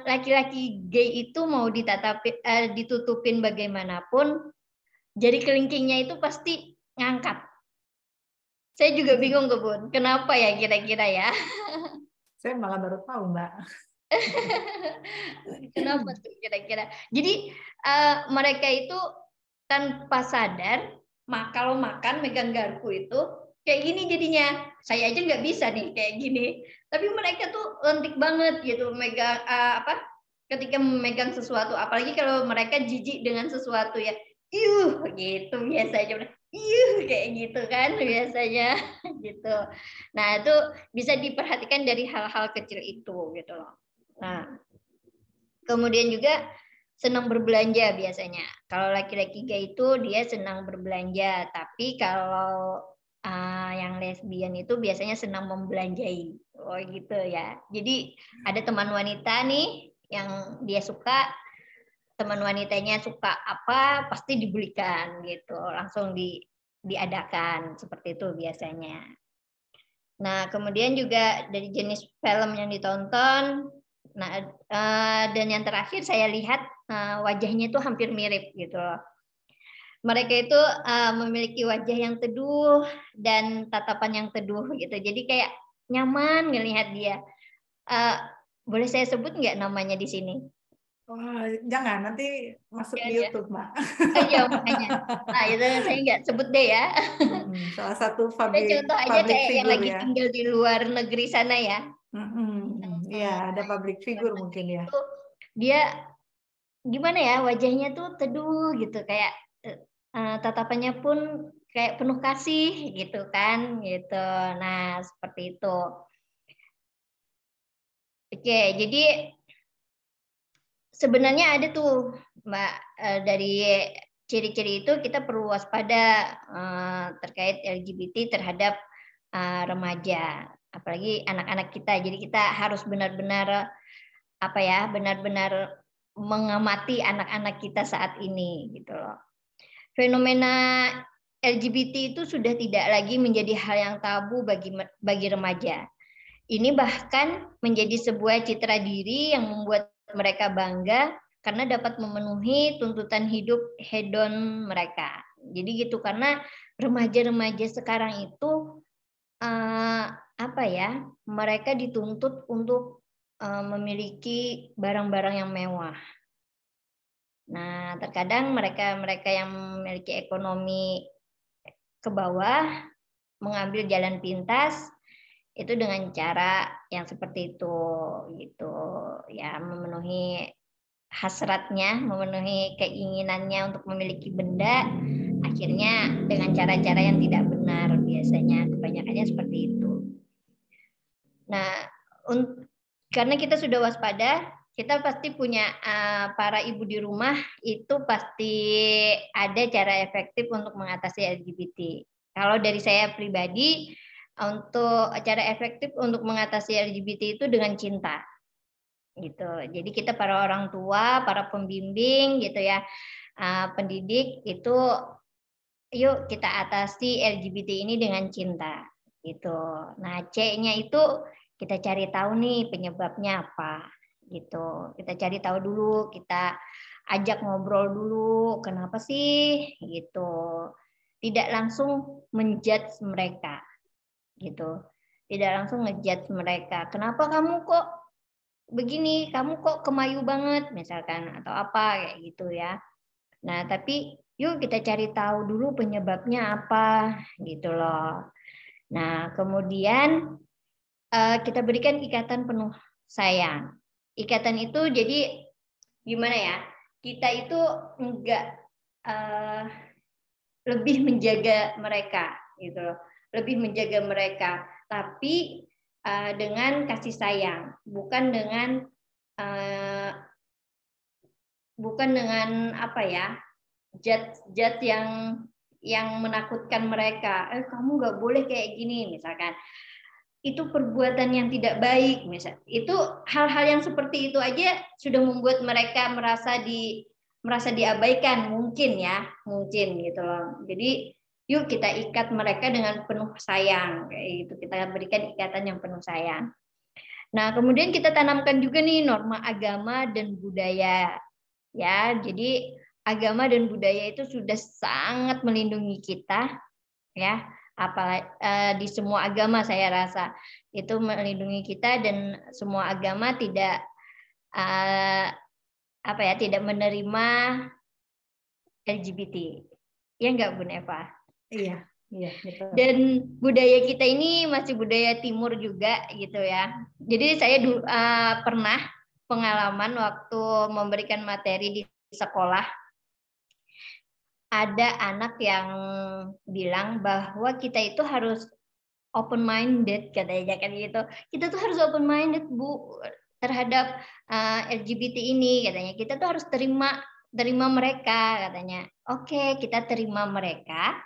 laki-laki gay itu mau ditutupin bagaimanapun, jari kelingkingnya itu pasti ngangkat. Saya juga bingung Bun, kenapa ya kira-kira ya? Saya malah baru tahu Mbak. Kenapa tuh kira-kira? Jadi mereka itu tanpa sadar, kalau makan megang garpu itu kayak gini jadinya. Saya aja nggak bisa nih kayak gini. Tapi mereka tuh lentik banget gitu megang ketika memegang sesuatu. Apalagi kalau mereka jijik dengan sesuatu ya. Gitu biasanya. Kayak gitu kan biasanya gitu. Nah, itu bisa diperhatikan dari hal-hal kecil itu gitu loh. Nah, kemudian juga senang berbelanja biasanya. Kalau laki-laki gay itu dia senang berbelanja, tapi kalau yang lesbian itu biasanya senang membelanjai. Oh gitu ya. Jadi ada teman wanita nih yang dia suka, teman wanitanya suka apa pasti dibelikan gitu, langsung diadakan seperti itu biasanya. Nah, kemudian juga dari jenis film yang ditonton. Nah, dan yang terakhir saya lihat wajahnya itu hampir mirip gitu loh. Mereka itu memiliki wajah yang teduh dan tatapan yang teduh gitu. Jadi kayak nyaman ngelihat dia. Boleh saya sebut nggak namanya di sini? Wah, jangan nanti masuk Jangan di ya. YouTube, Mbak. Iya makanya. Nah itu saya nggak sebut deh ya. Salah satu Ada contoh aja public kayak yang figure lagi ya. tinggal di luar negeri sana ya. Iya, ada public figure mungkin ya. Itu dia gimana ya, wajahnya tuh teduh gitu, kayak tatapannya pun kayak penuh kasih gitu kan gitu. Nah seperti itu. Oke, jadi sebenarnya ada tuh Mbak, dari ciri-ciri itu kita perlu waspada terkait LGBT terhadap remaja, apalagi anak-anak kita. Jadi kita harus benar-benar apa ya, benar-benar mengamati anak-anak kita saat ini gitu loh. Fenomena LGBT itu sudah tidak lagi menjadi hal yang tabu bagi remaja. Ini bahkan menjadi sebuah citra diri yang membuat mereka bangga karena dapat memenuhi tuntutan hidup hedon mereka. Jadi gitu, karena remaja-remaja sekarang itu apa ya, mereka dituntut untuk memiliki barang-barang yang mewah. Nah, terkadang mereka yang memiliki ekonomi ke bawah mengambil jalan pintas itu dengan cara yang seperti itu gitu ya, memenuhi hasratnya, memenuhi keinginannya untuk memiliki benda, akhirnya dengan cara-cara yang tidak benar, biasanya kebanyakannya seperti itu. Nah, karena kita sudah waspada, kita pasti punya para ibu di rumah itu pasti ada cara efektif untuk mengatasi LGBT. Kalau dari saya pribadi, untuk cara efektif untuk mengatasi LGBT itu dengan cinta, gitu. Jadi kita para orang tua, para pembimbing, gitu ya, pendidik itu, yuk kita atasi LGBT ini dengan cinta, gitu. Nah, C-nya itu kita cari tahu nih penyebabnya apa, gitu. Kita cari tahu dulu, kita ajak ngobrol dulu, kenapa sih, gitu. Tidak langsung menjudge mereka, gitu. Tidak langsung ngejudge mereka. Kenapa kamu kok begini? Kamu kok kemayu banget misalkan, atau apa kayak gitu ya. Nah, tapi yuk kita cari tahu dulu penyebabnya apa gitu loh. Nah, kemudian kita berikan ikatan penuh sayang. Ikatan itu jadi gimana ya? Kita itu enggak lebih menjaga mereka gitu loh. Lebih menjaga mereka, tapi dengan kasih sayang, bukan dengan apa ya, judge yang menakutkan mereka. Kamu nggak boleh kayak gini misalkan. Itu perbuatan yang tidak baik misal. Itu hal-hal yang seperti itu aja sudah membuat mereka merasa diabaikan, mungkin gitu loh. Jadi yuk kita ikat mereka dengan penuh sayang, kayak gitu. Kita berikan ikatan yang penuh sayang. Nah, kemudian kita tanamkan juga nih norma agama dan budaya. Ya, jadi agama dan budaya itu sudah sangat melindungi kita, ya. Apalagi di semua agama saya rasa itu melindungi kita, dan semua agama tidak tidak menerima LGBT. Ya enggak, Bun Eva? Iya, betul. Dan budaya kita ini masih budaya timur juga gitu ya. Jadi saya pernah pengalaman waktu memberikan materi di sekolah, ada anak yang bilang bahwa kita itu harus open minded, katanya kan gitu. Kita tuh harus open minded, Bu, terhadap LGBT ini, katanya. Kita tuh harus terima mereka, katanya. Oke, kita terima mereka,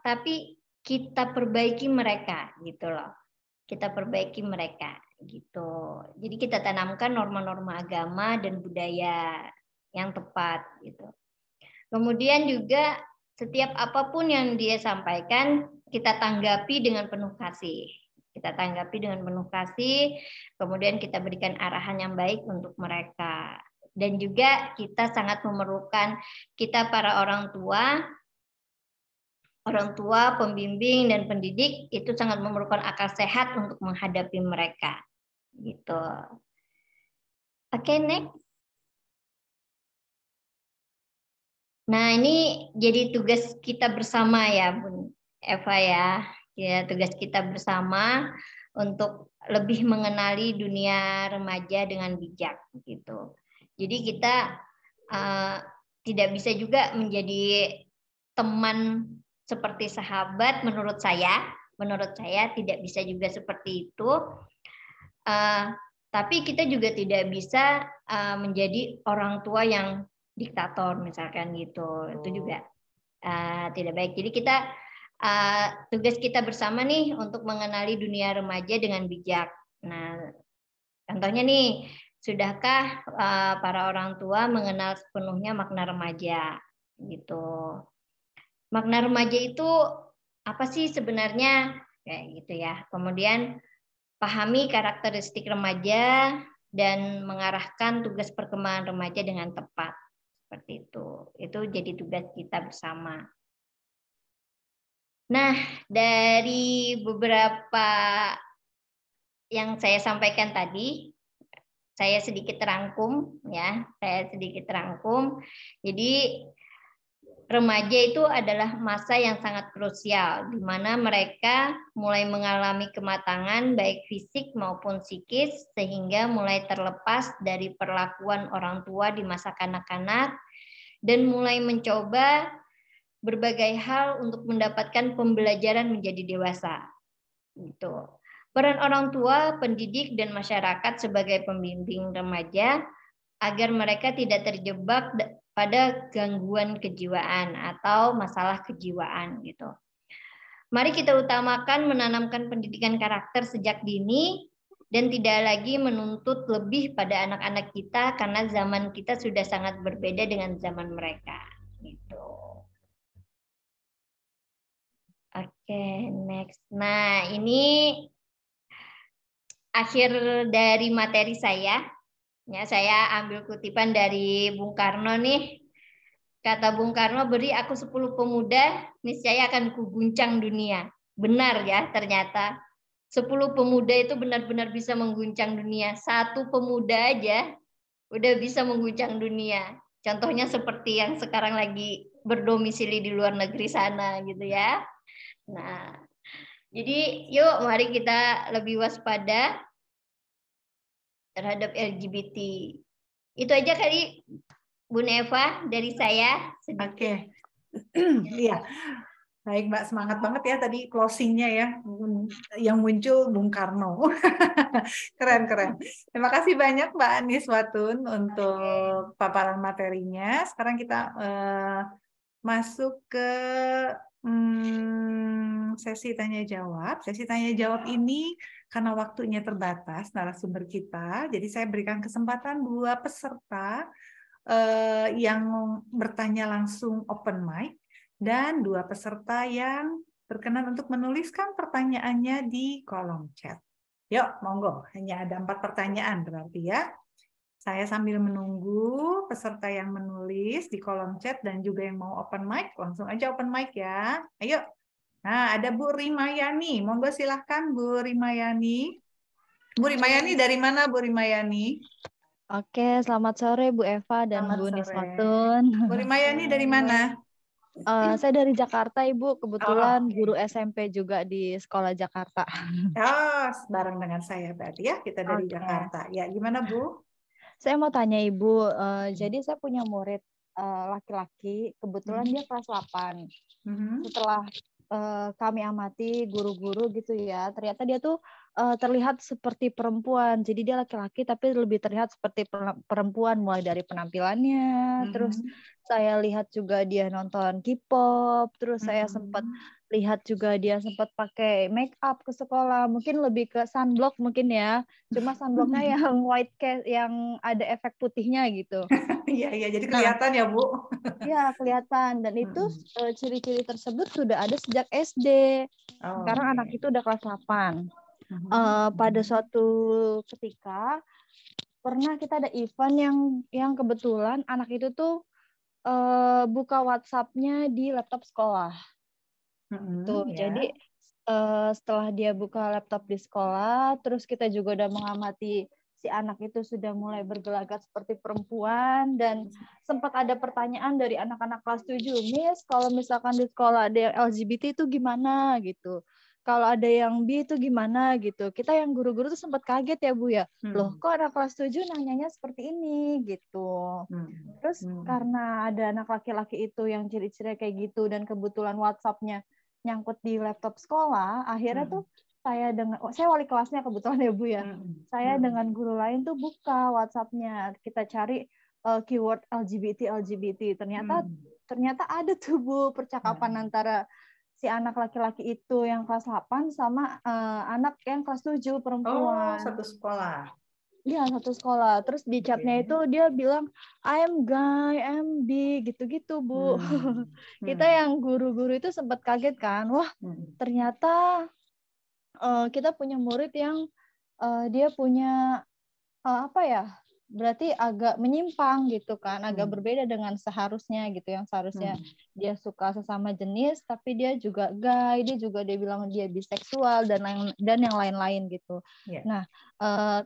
tapi kita perbaiki mereka gitu loh. Kita perbaiki mereka gitu. Jadi kita tanamkan norma-norma agama dan budaya yang tepat gitu. Kemudian juga setiap apapun yang dia sampaikan, kita tanggapi dengan penuh kasih. Kita tanggapi dengan penuh kasih, kemudian kita berikan arahan yang baik untuk mereka. Dan juga kita sangat memerlukan, kita para orang tua, pembimbing dan pendidik itu sangat memerlukan akal sehat untuk menghadapi mereka. Gitu. Oke, next. Nah, ini jadi tugas kita bersama ya, Bun Eva ya. Ya, tugas kita bersama untuk lebih mengenali dunia remaja dengan bijak gitu. Jadi kita tidak bisa juga menjadi teman seperti sahabat menurut saya tidak bisa juga seperti itu. Tapi kita juga tidak bisa menjadi orang tua yang diktator misalkan gitu. Itu juga tidak baik. Jadi kita tugas kita bersama nih untuk mengenali dunia remaja dengan bijak. Nah, contohnya nih, sudahkah para orang tua mengenal sepenuhnya makna remaja gitu. Makna remaja itu apa sih sebenarnya kayak gitu ya. Kemudian pahami karakteristik remaja dan mengarahkan tugas perkembangan remaja dengan tepat. Seperti itu. Itu jadi tugas kita bersama. Nah, dari beberapa yang saya sampaikan tadi, saya sedikit rangkum ya. Jadi remaja itu adalah masa yang sangat krusial di mana mereka mulai mengalami kematangan baik fisik maupun psikis sehingga mulai terlepas dari perlakuan orang tua di masa kanak-kanak dan mulai mencoba berbagai hal untuk mendapatkan pembelajaran menjadi dewasa. Gitu. Peran orang tua, pendidik, dan masyarakat sebagai pembimbing remaja agar mereka tidak terjebak pada gangguan kejiwaan atau masalah kejiwaan. Gitu. Mari kita utamakan menanamkan pendidikan karakter sejak dini dan tidak lagi menuntut lebih pada anak-anak kita karena zaman kita sudah sangat berbeda dengan zaman mereka. Gitu. Oke, next. Nah, ini akhir dari materi saya. Ya, saya ambil kutipan dari Bung Karno nih. Kata Bung Karno, beri aku 10 pemuda, niscaya akan kuguncang dunia. Benar ya, ternyata. 10 pemuda itu benar-benar bisa mengguncang dunia. Satu pemuda aja udah bisa mengguncang dunia. Contohnya seperti yang sekarang lagi berdomisili di luar negeri sana gitu ya. Nah, jadi yuk mari kita lebih waspada terhadap LGBT. Itu aja kali Bun Eva dari saya. Oke. Iya. Baik, Mbak, semangat banget ya tadi closing-nya ya. Yang muncul Bung Karno. Keren. Terima kasih banyak Mbak Anis Watun untuk paparan materinya. Sekarang kita masuk ke sesi tanya jawab. Sesi tanya jawab ini karena waktunya terbatas narasumber kita, jadi saya berikan kesempatan 2 peserta yang bertanya langsung open mic dan 2 peserta yang berkenan untuk menuliskan pertanyaannya di kolom chat. Yuk, monggo. Hanya ada 4 pertanyaan berarti ya. Saya sambil menunggu peserta yang menulis di kolom chat dan juga yang mau open mic, langsung aja open mic ya. Ayo. Nah, ada Bu Rimayani. Monggo silahkan Bu Rimayani. Bu Rimayani dari mana Bu Rimayani? Oke, selamat sore Bu Eva dan Selamat Bu sore. Niswatun. Bu Rimayani dari mana? Saya dari Jakarta Ibu, kebetulan guru SMP juga di sekolah Jakarta. Oh, bareng dengan saya berarti ya, kita dari Jakarta. Ya, gimana Bu? Saya mau tanya Ibu, jadi saya punya murid laki-laki, kebetulan dia kelas 8. Setelah kami amati guru-guru gitu ya, ternyata dia tuh terlihat seperti perempuan. Jadi dia laki-laki tapi lebih terlihat seperti perempuan, mulai dari penampilannya. Terus saya lihat juga dia nonton K-pop. Terus saya sempat lihat juga dia sempat pakai make up ke sekolah. Mungkin lebih ke sunblock mungkin ya. Cuma sunblocknya yang white cast, yang ada efek putihnya gitu. Iya, jadi kelihatan ya Bu. Iya, kelihatan. Dan itu ciri-ciri tersebut sudah ada sejak SD. Sekarang anak itu udah kelas 8. Pada suatu ketika pernah kita ada event yang kebetulan anak itu tuh buka WhatsApp-nya di laptop sekolah. Jadi setelah dia buka laptop di sekolah, terus kita juga udah mengamati si anak itu sudah mulai bergelagat seperti perempuan, dan sempat ada pertanyaan dari anak-anak kelas 7, Miss, kalau misalkan di sekolah ada yang LGBT itu gimana gitu. Kalau ada yang bi itu gimana gitu. Kita yang guru-guru tuh sempat kaget ya Bu ya. Loh kok anak kelas 7 nanyanya seperti ini gitu. Terus karena ada anak laki-laki itu yang ciri-ciri kayak gitu dan kebetulan WhatsApp-nya nyangkut di laptop sekolah, akhirnya tuh saya wali kelasnya kebetulan ya Bu ya. Saya dengan guru lain tuh buka WhatsApp-nya. Kita cari keyword LGBT. Ternyata ada tuh Bu percakapan antara si anak laki-laki itu yang kelas 8 sama anak yang kelas 7 perempuan. Oh, satu sekolah. Iya, satu sekolah. Terus di chatnya itu dia bilang, I'm gay, I'm bi, gitu-gitu, Bu. Kita yang guru-guru itu sempat kaget kan. Wah, ternyata kita punya murid yang dia punya apa ya? Berarti agak menyimpang gitu kan, agak berbeda dengan seharusnya gitu, yang seharusnya dia suka sesama jenis tapi dia juga gay, dia bilang dia biseksual dan yang lain-lain gitu. Nah,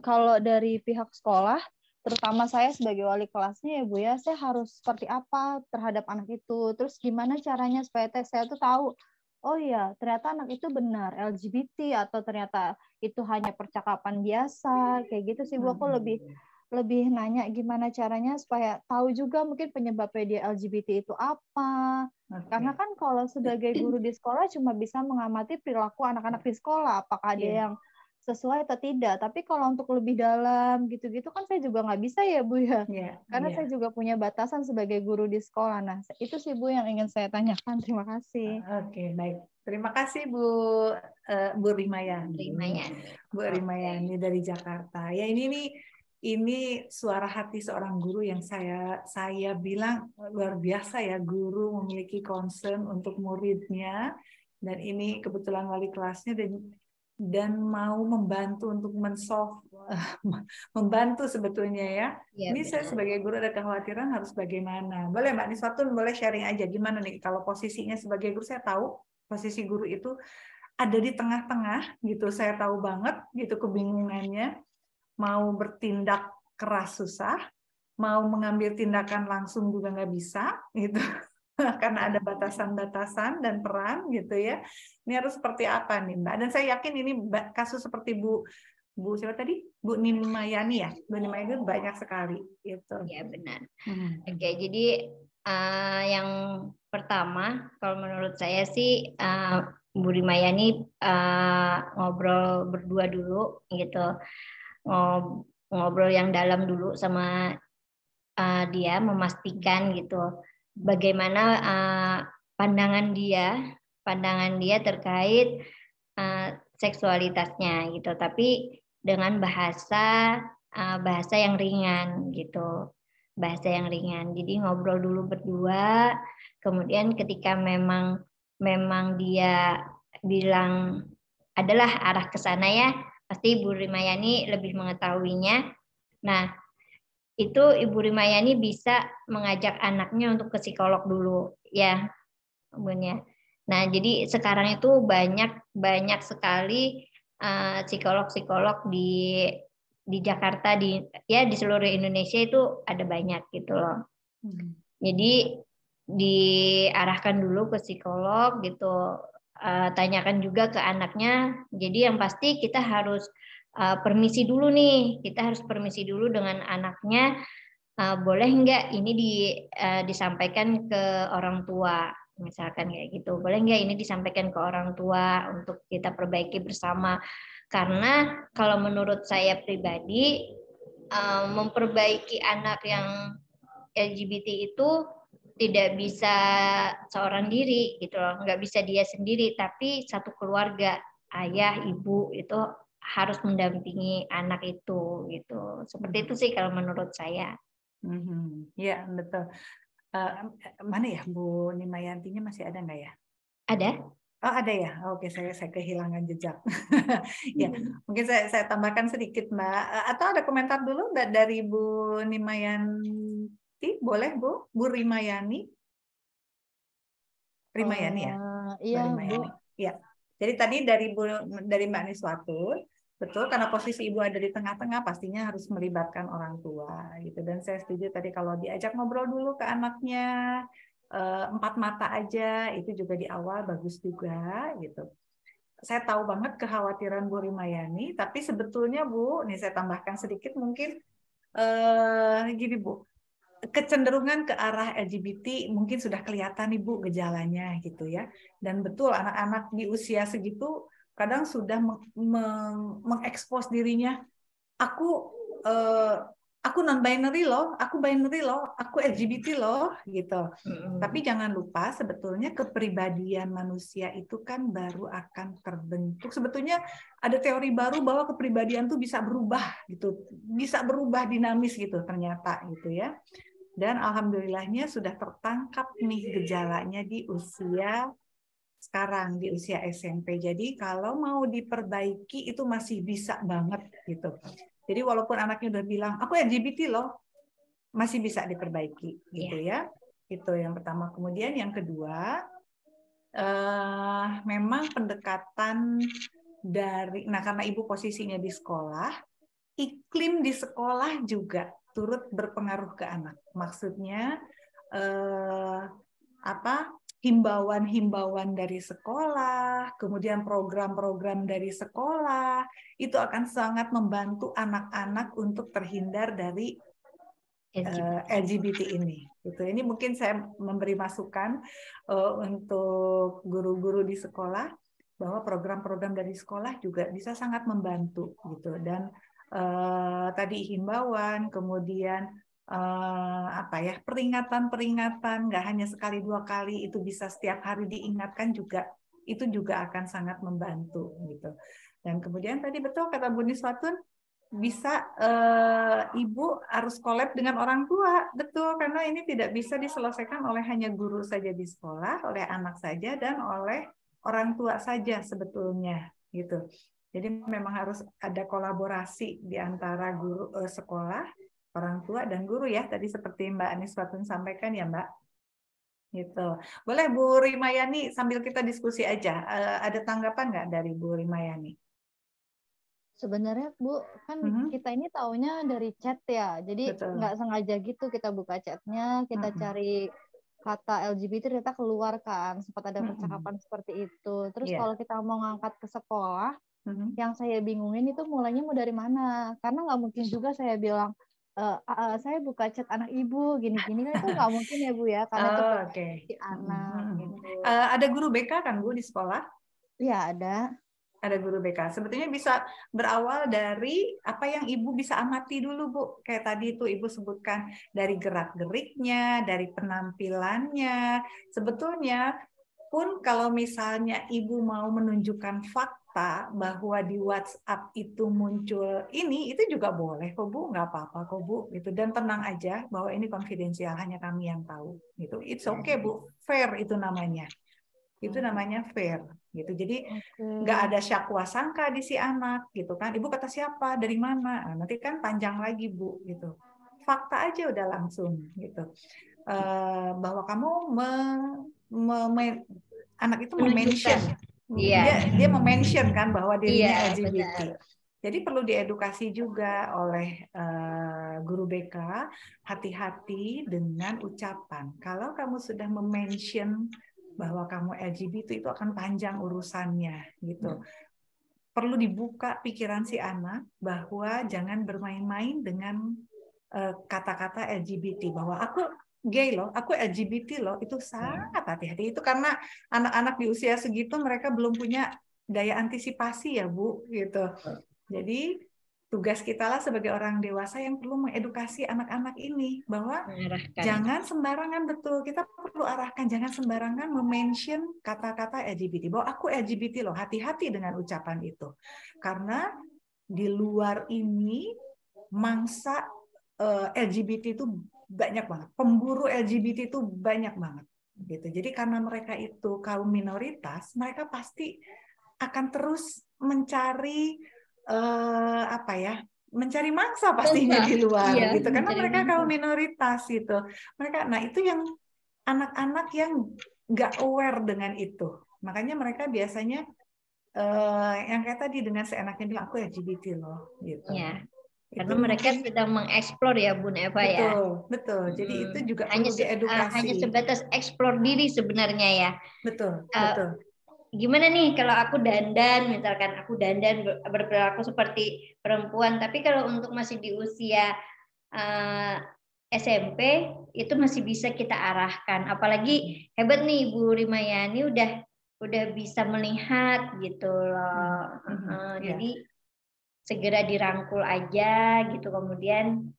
kalau dari pihak sekolah, terutama saya sebagai wali kelasnya ya Bu ya, saya harus seperti apa terhadap anak itu, terus gimana caranya supaya saya tuh tahu, oh iya, ternyata anak itu benar LGBT atau ternyata itu hanya percakapan biasa, kayak gitu sih Bu. Aku lebih nanya gimana caranya supaya tahu juga mungkin penyebabnya dia LGBT itu apa. Karena kan kalau sebagai guru di sekolah cuma bisa mengamati perilaku anak-anak di sekolah, apakah ada yang sesuai atau tidak. Tapi kalau untuk lebih dalam gitu-gitu kan saya juga nggak bisa ya Bu ya. Karena saya juga punya batasan sebagai guru di sekolah. Nah, itu sih Bu yang ingin saya tanyakan. Terima kasih. Oke, baik. Terima kasih Bu Rimayani. Bu Rimayani dari Jakarta. Ya ini suara hati seorang guru yang saya bilang luar biasa ya, guru memiliki concern untuk muridnya, dan ini kebetulan wali kelasnya dan mau membantu untuk membantu sebetulnya ya. Ini benar. Saya sebagai guru ada kekhawatiran harus bagaimana. Boleh Mbak Niswatun, boleh sharing aja gimana nih kalau posisinya sebagai guru. Saya tahu posisi guru itu ada di tengah-tengah gitu, saya tahu banget gitu kebingungannya. Mau bertindak keras susah, mau mengambil tindakan langsung juga nggak bisa, gitu, karena ada batasan-batasan dan peran, gitu ya. Ini harus seperti apa nih Mbak? Dan saya yakin ini kasus seperti Bu siapa tadi? Bu Nimayani ya? Bu Nimayani banyak sekali, gitu. Ya benar. Oke, jadi yang pertama, kalau menurut saya sih Bu Nimayani ngobrol berdua dulu, gitu. Ngobrol yang dalam dulu sama dia, memastikan gitu bagaimana pandangan dia terkait seksualitasnya gitu, tapi dengan bahasa yang ringan gitu, bahasa yang ringan. Jadi ngobrol dulu berdua, kemudian ketika memang dia bilang adalah arah ke sana ya, pasti Ibu Rimayani lebih mengetahuinya. Nah, itu Ibu Rimayani bisa mengajak anaknya untuk ke psikolog dulu, ya, Bun ya. Nah, jadi sekarang itu banyak sekali psikolog-psikolog di Jakarta, di seluruh Indonesia itu ada banyak gitu loh. Jadi diarahkan dulu ke psikolog gitu. Tanyakan juga ke anaknya. Jadi yang pasti kita harus permisi dulu nih. Kita harus permisi dulu dengan anaknya. Boleh nggak ini disampaikan ke orang tua, misalkan kayak gitu. Boleh nggak ini disampaikan ke orang tua untuk kita perbaiki bersama. Karena kalau menurut saya pribadi, memperbaiki anak yang LGBT itu tidak bisa seorang diri gitu loh, nggak bisa dia sendiri, tapi satu keluarga, ayah, ibu itu harus mendampingi anak itu gitu. Seperti itu sih kalau menurut saya. Ya betul. Mana ya Bu Nimayantinya, masih ada nggak ya? Ada. Oh ada ya. Oke, saya kehilangan jejak. Ya mungkin saya tambahkan sedikit Mbak. Atau ada komentar dulu Mbak dari Bu Nimayanti? Boleh Bu Rimayani? Rimayani ya? Iya Bu. Ya. Jadi tadi dari Mbak Niswatun, Betul, karena posisi ibu ada di tengah-tengah, pastinya harus melibatkan orang tua gitu. Dan saya setuju tadi kalau diajak ngobrol dulu ke anaknya, 4 mata aja, itu juga di awal bagus juga gitu. Saya tahu banget kekhawatiran Bu Rimayani, tapi sebetulnya Bu, nih saya tambahkan sedikit mungkin gini Bu, kecenderungan ke arah LGBT mungkin sudah kelihatan nih Bu gejalanya gitu ya. Dan betul anak-anak di usia segitu kadang sudah mengekspos dirinya, aku non binary loh, aku binary loh, aku LGBT loh gitu. Tapi jangan lupa sebetulnya kepribadian manusia itu kan baru akan terbentuk. Sebetulnya ada teori baru bahwa kepribadian tuh bisa berubah gitu, bisa berubah dinamis gitu ternyata gitu ya. Dan alhamdulillahnya sudah tertangkap nih gejalanya di usia sekarang, di usia SMP. Jadi kalau mau diperbaiki itu masih bisa banget gitu. Jadi walaupun anaknya udah bilang, aku LGBT loh, masih bisa diperbaiki gitu ya. Itu yang pertama. Kemudian yang kedua, memang pendekatan dari, nah karena ibu posisinya di sekolah, iklim di sekolah juga turut berpengaruh ke anak. Maksudnya himbauan-himbauan dari sekolah, kemudian program-program dari sekolah, itu akan sangat membantu anak-anak untuk terhindar dari LGBT ini. Gitu. Ini mungkin saya memberi masukan untuk guru-guru di sekolah bahwa program-program dari sekolah juga bisa sangat membantu gitu. Dan tadi himbauan, kemudian peringatan-peringatan, nggak hanya sekali 2 kali, itu bisa setiap hari diingatkan juga, itu juga akan sangat membantu gitu. Dan kemudian tadi betul kata Bu Niswatun, bisa ibu harus collab dengan orang tua, betul, karena ini tidak bisa diselesaikan oleh hanya guru saja di sekolah, oleh anak saja, dan oleh orang tua saja sebetulnya gitu. Jadi memang harus ada kolaborasi di antara guru sekolah, orang tua dan guru ya, tadi seperti Mbak Niswatun sampaikan ya Mbak. Gitu. Boleh Bu Rimayani sambil kita diskusi aja. Ada tanggapan nggak dari Bu Rimayani? Sebenarnya Bu, kan kita ini taunya dari chat ya, jadi nggak sengaja gitu kita buka chatnya, kita cari kata LGBT ternyata keluar kan, sempat ada percakapan seperti itu. Terus kalau kita mau ngangkat ke sekolah, yang saya bingungin itu mulainya mau dari mana? Karena nggak mungkin juga saya bilang, saya buka chat anak ibu, gini-gini kan itu nggak mungkin ya Bu ya, karena itu si anak. Gitu. Ada guru BK kan Bu di sekolah? Iya ada. Ada guru BK. Sebetulnya bisa berawal dari apa yang ibu bisa amati dulu Bu. Kayak tadi itu ibu sebutkan dari gerak-geriknya, dari penampilannya. Sebetulnya pun kalau misalnya ibu mau menunjukkan fakta bahwa di WhatsApp itu muncul ini, itu juga boleh kok Bu, nggak apa-apa kok Bu. Gitu. Dan tenang aja bahwa ini konfidensial, hanya kami yang tahu. Gitu. It's okay Bu, fair itu namanya. Itu namanya fair gitu. Jadi nggak ada syakwa sangka di si anak gitu kan. Ibu kata siapa, dari mana? Nah, nanti kan panjang lagi Bu gitu. Fakta aja udah langsung gitu. Bahwa kamu anak itu mention, dia mention kan bahwa dirinya LGBT. Jadi perlu diedukasi juga oleh guru BK, hati-hati dengan ucapan. Kalau kamu sudah mention bahwa kamu LGBT itu akan panjang urusannya gitu. Perlu dibuka pikiran si anak bahwa jangan bermain-main dengan kata-kata LGBT, bahwa aku gay loh, aku LGBT loh, itu sangat hati-hati. Itu karena anak-anak di usia segitu mereka belum punya daya antisipasi ya Bu gitu. Jadi tugas kita lah sebagai orang dewasa yang perlu mengedukasi anak-anak ini bahwa jangan sembarangan, betul, kita perlu arahkan, jangan sembarangan mention kata-kata LGBT, bahwa aku LGBT loh, hati-hati dengan ucapan itu. Karena di luar ini mangsa LGBT itu banyak banget, pemburu LGBT itu banyak banget gitu. Jadi karena mereka itu kaum minoritas, mereka pasti akan terus mencari mencari mangsa pastinya di luar gitu, karena mereka kaum minoritas gitu. Mereka, nah itu yang anak-anak yang nggak aware dengan itu, makanya mereka biasanya yang kayak tadi dengan seenaknya bilang aku LGBT loh gitu. Ya, Itu karena mereka mungkin sedang mengeksplor ya Bun Eva ya. betul. Jadi itu juga Hanya perlu diedukasi. hanya sebatas eksplor diri sebenarnya ya. Betul. Gimana nih kalau aku dandan, misalkan aku dandan berperilaku seperti perempuan, tapi kalau untuk masih di usia SMP itu masih bisa kita arahkan. Apalagi hebat nih Ibu Rimayani udah bisa melihat gitu loh. Jadi segera dirangkul aja gitu, kemudian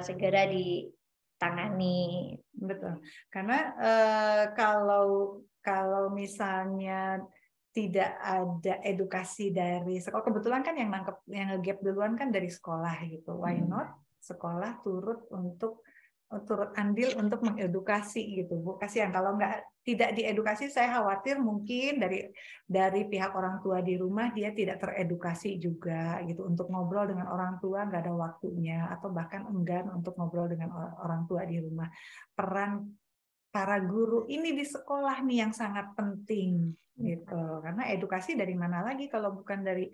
segera ditangani. Betul. Karena kalau misalnya tidak ada edukasi dari sekolah, kebetulan kan yang nge-gap duluan kan dari sekolah gitu. Why not sekolah turut andil untuk mengedukasi gitu, Bu. Kasihan kalau tidak diedukasi, saya khawatir mungkin dari pihak orang tua di rumah dia tidak teredukasi juga gitu, untuk ngobrol dengan orang tua nggak ada waktunya, atau bahkan enggan untuk ngobrol dengan orang tua di rumah. Peran para guru ini di sekolah nih yang sangat penting gitu, karena edukasi dari mana lagi kalau bukan dari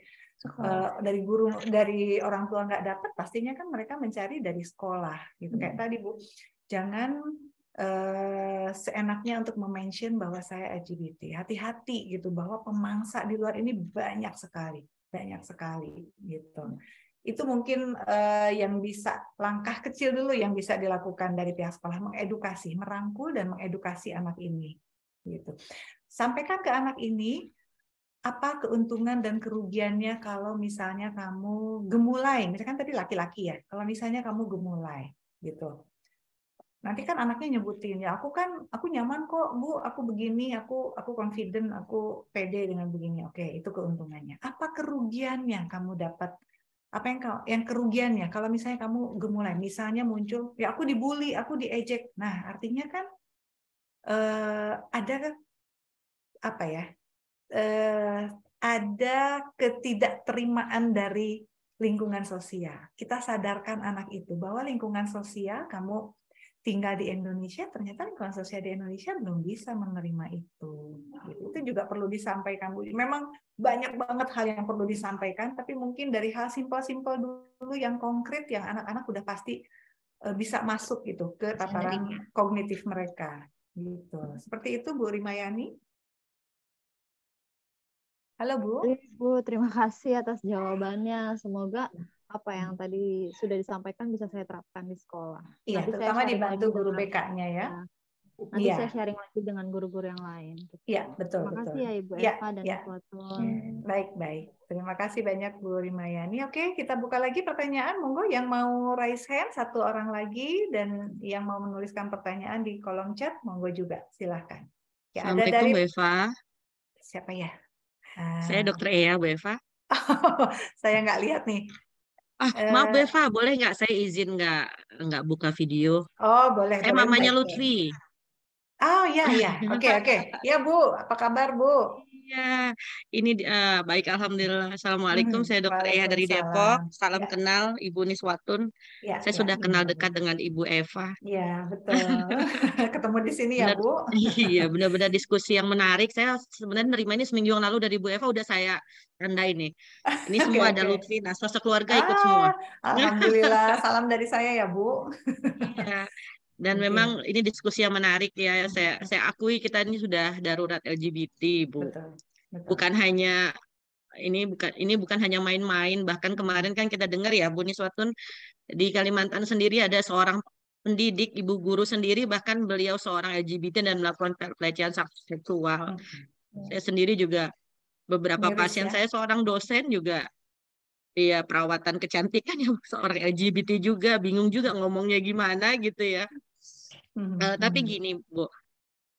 guru, dari orang tua nggak dapat, pastinya kan mereka mencari dari sekolah gitu. Kayak tadi Bu, jangan seenaknya untuk mention bahwa saya LGBT. Hati-hati gitu, bahwa pemangsa di luar ini banyak sekali gitu. Itu mungkin yang bisa, langkah kecil dulu yang bisa dilakukan dari pihak sekolah, mengedukasi, merangkul dan mengedukasi anak ini gitu. Sampaikan ke anak ini apa keuntungan dan kerugiannya kalau misalnya kamu gemulai, misalkan tadi laki-laki ya, kalau misalnya kamu gemulai gitu. Nanti kan anaknya nyebutin, ya aku nyaman kok Bu, aku begini, aku confident, aku pede dengan begini. Oke, itu keuntungannya. Apa kerugiannya kamu dapat? Apa yang kerugiannya kalau misalnya kamu gemulai, misalnya muncul, ya aku dibully, aku diejek. Nah, artinya kan ada apa ya? Ada ketidakterimaan dari lingkungan sosial. Kita sadarkan anak itu bahwa lingkungan sosial, kamu tinggal di Indonesia, ternyata lingkungan sosial di Indonesia belum bisa menerima itu. Itu juga perlu disampaikan, Bu. Memang banyak banget hal yang perlu disampaikan, tapi mungkin dari hal simpel-simpel dulu yang konkret, yang anak-anak udah pasti bisa masuk gitu ke tataran kognitif mereka. Gitu. Seperti itu, Bu Rimayani. Halo Bu. Bu, terima kasih atas jawabannya. Semoga apa yang tadi sudah disampaikan bisa saya terapkan di sekolah. Iya, nanti terutama dibantu guru BK-nya ya. Nanti saya sharing lagi dengan guru-guru yang lain. Iya, betul. Terima kasih ya Ibu Eva dan Ibu Watun. Baik. Terima kasih banyak Bu Rimayani. Oke, kita buka lagi pertanyaan. Monggo yang mau raise hand, satu orang lagi, dan yang mau menuliskan pertanyaan di kolom chat, monggo juga. Silahkan. Ya, Assalamualaikum Bu Eva. Siapa ya? Saya Dr. Ea, Bu Eva. Saya nggak lihat nih. Maaf Bu Eva, boleh nggak saya izin nggak buka video? Oh, boleh. Mamanya Lutfi. Oh iya. Oke. Ya Bu, apa kabar Bu? Iya, ini baik alhamdulillah. Assalamualaikum, saya Dr. Ea dari Depok. Salam kenal Ibu Niswatun. Saya sudah kenal dekat dengan Ibu Eva. Iya, betul. Ketemu di sini ya Bu. Iya, benar-benar diskusi yang menarik. Saya sebenarnya nerima ini seminggu yang lalu dari Bu Eva, udah saya tandai nih. Ini semua ada Lutfi, nah sekeluarga ikut semua. Alhamdulillah, salam dari saya ya Bu. Iya. Dan memang ini diskusi yang menarik ya. Saya akui kita ini sudah darurat LGBT, Bu. Betul. Bukan hanya ini bukan hanya main-main. Bahkan kemarin kan kita dengar ya, Bu Niswatun, di Kalimantan sendiri ada seorang pendidik, ibu guru sendiri, bahkan beliau seorang LGBT dan melakukan pelecehan seksual. Saya sendiri juga beberapa pasien saya seorang dosen juga. Iya, perawatan kecantikan yang seorang LGBT juga, bingung juga ngomongnya gimana gitu ya. Tapi gini Bu,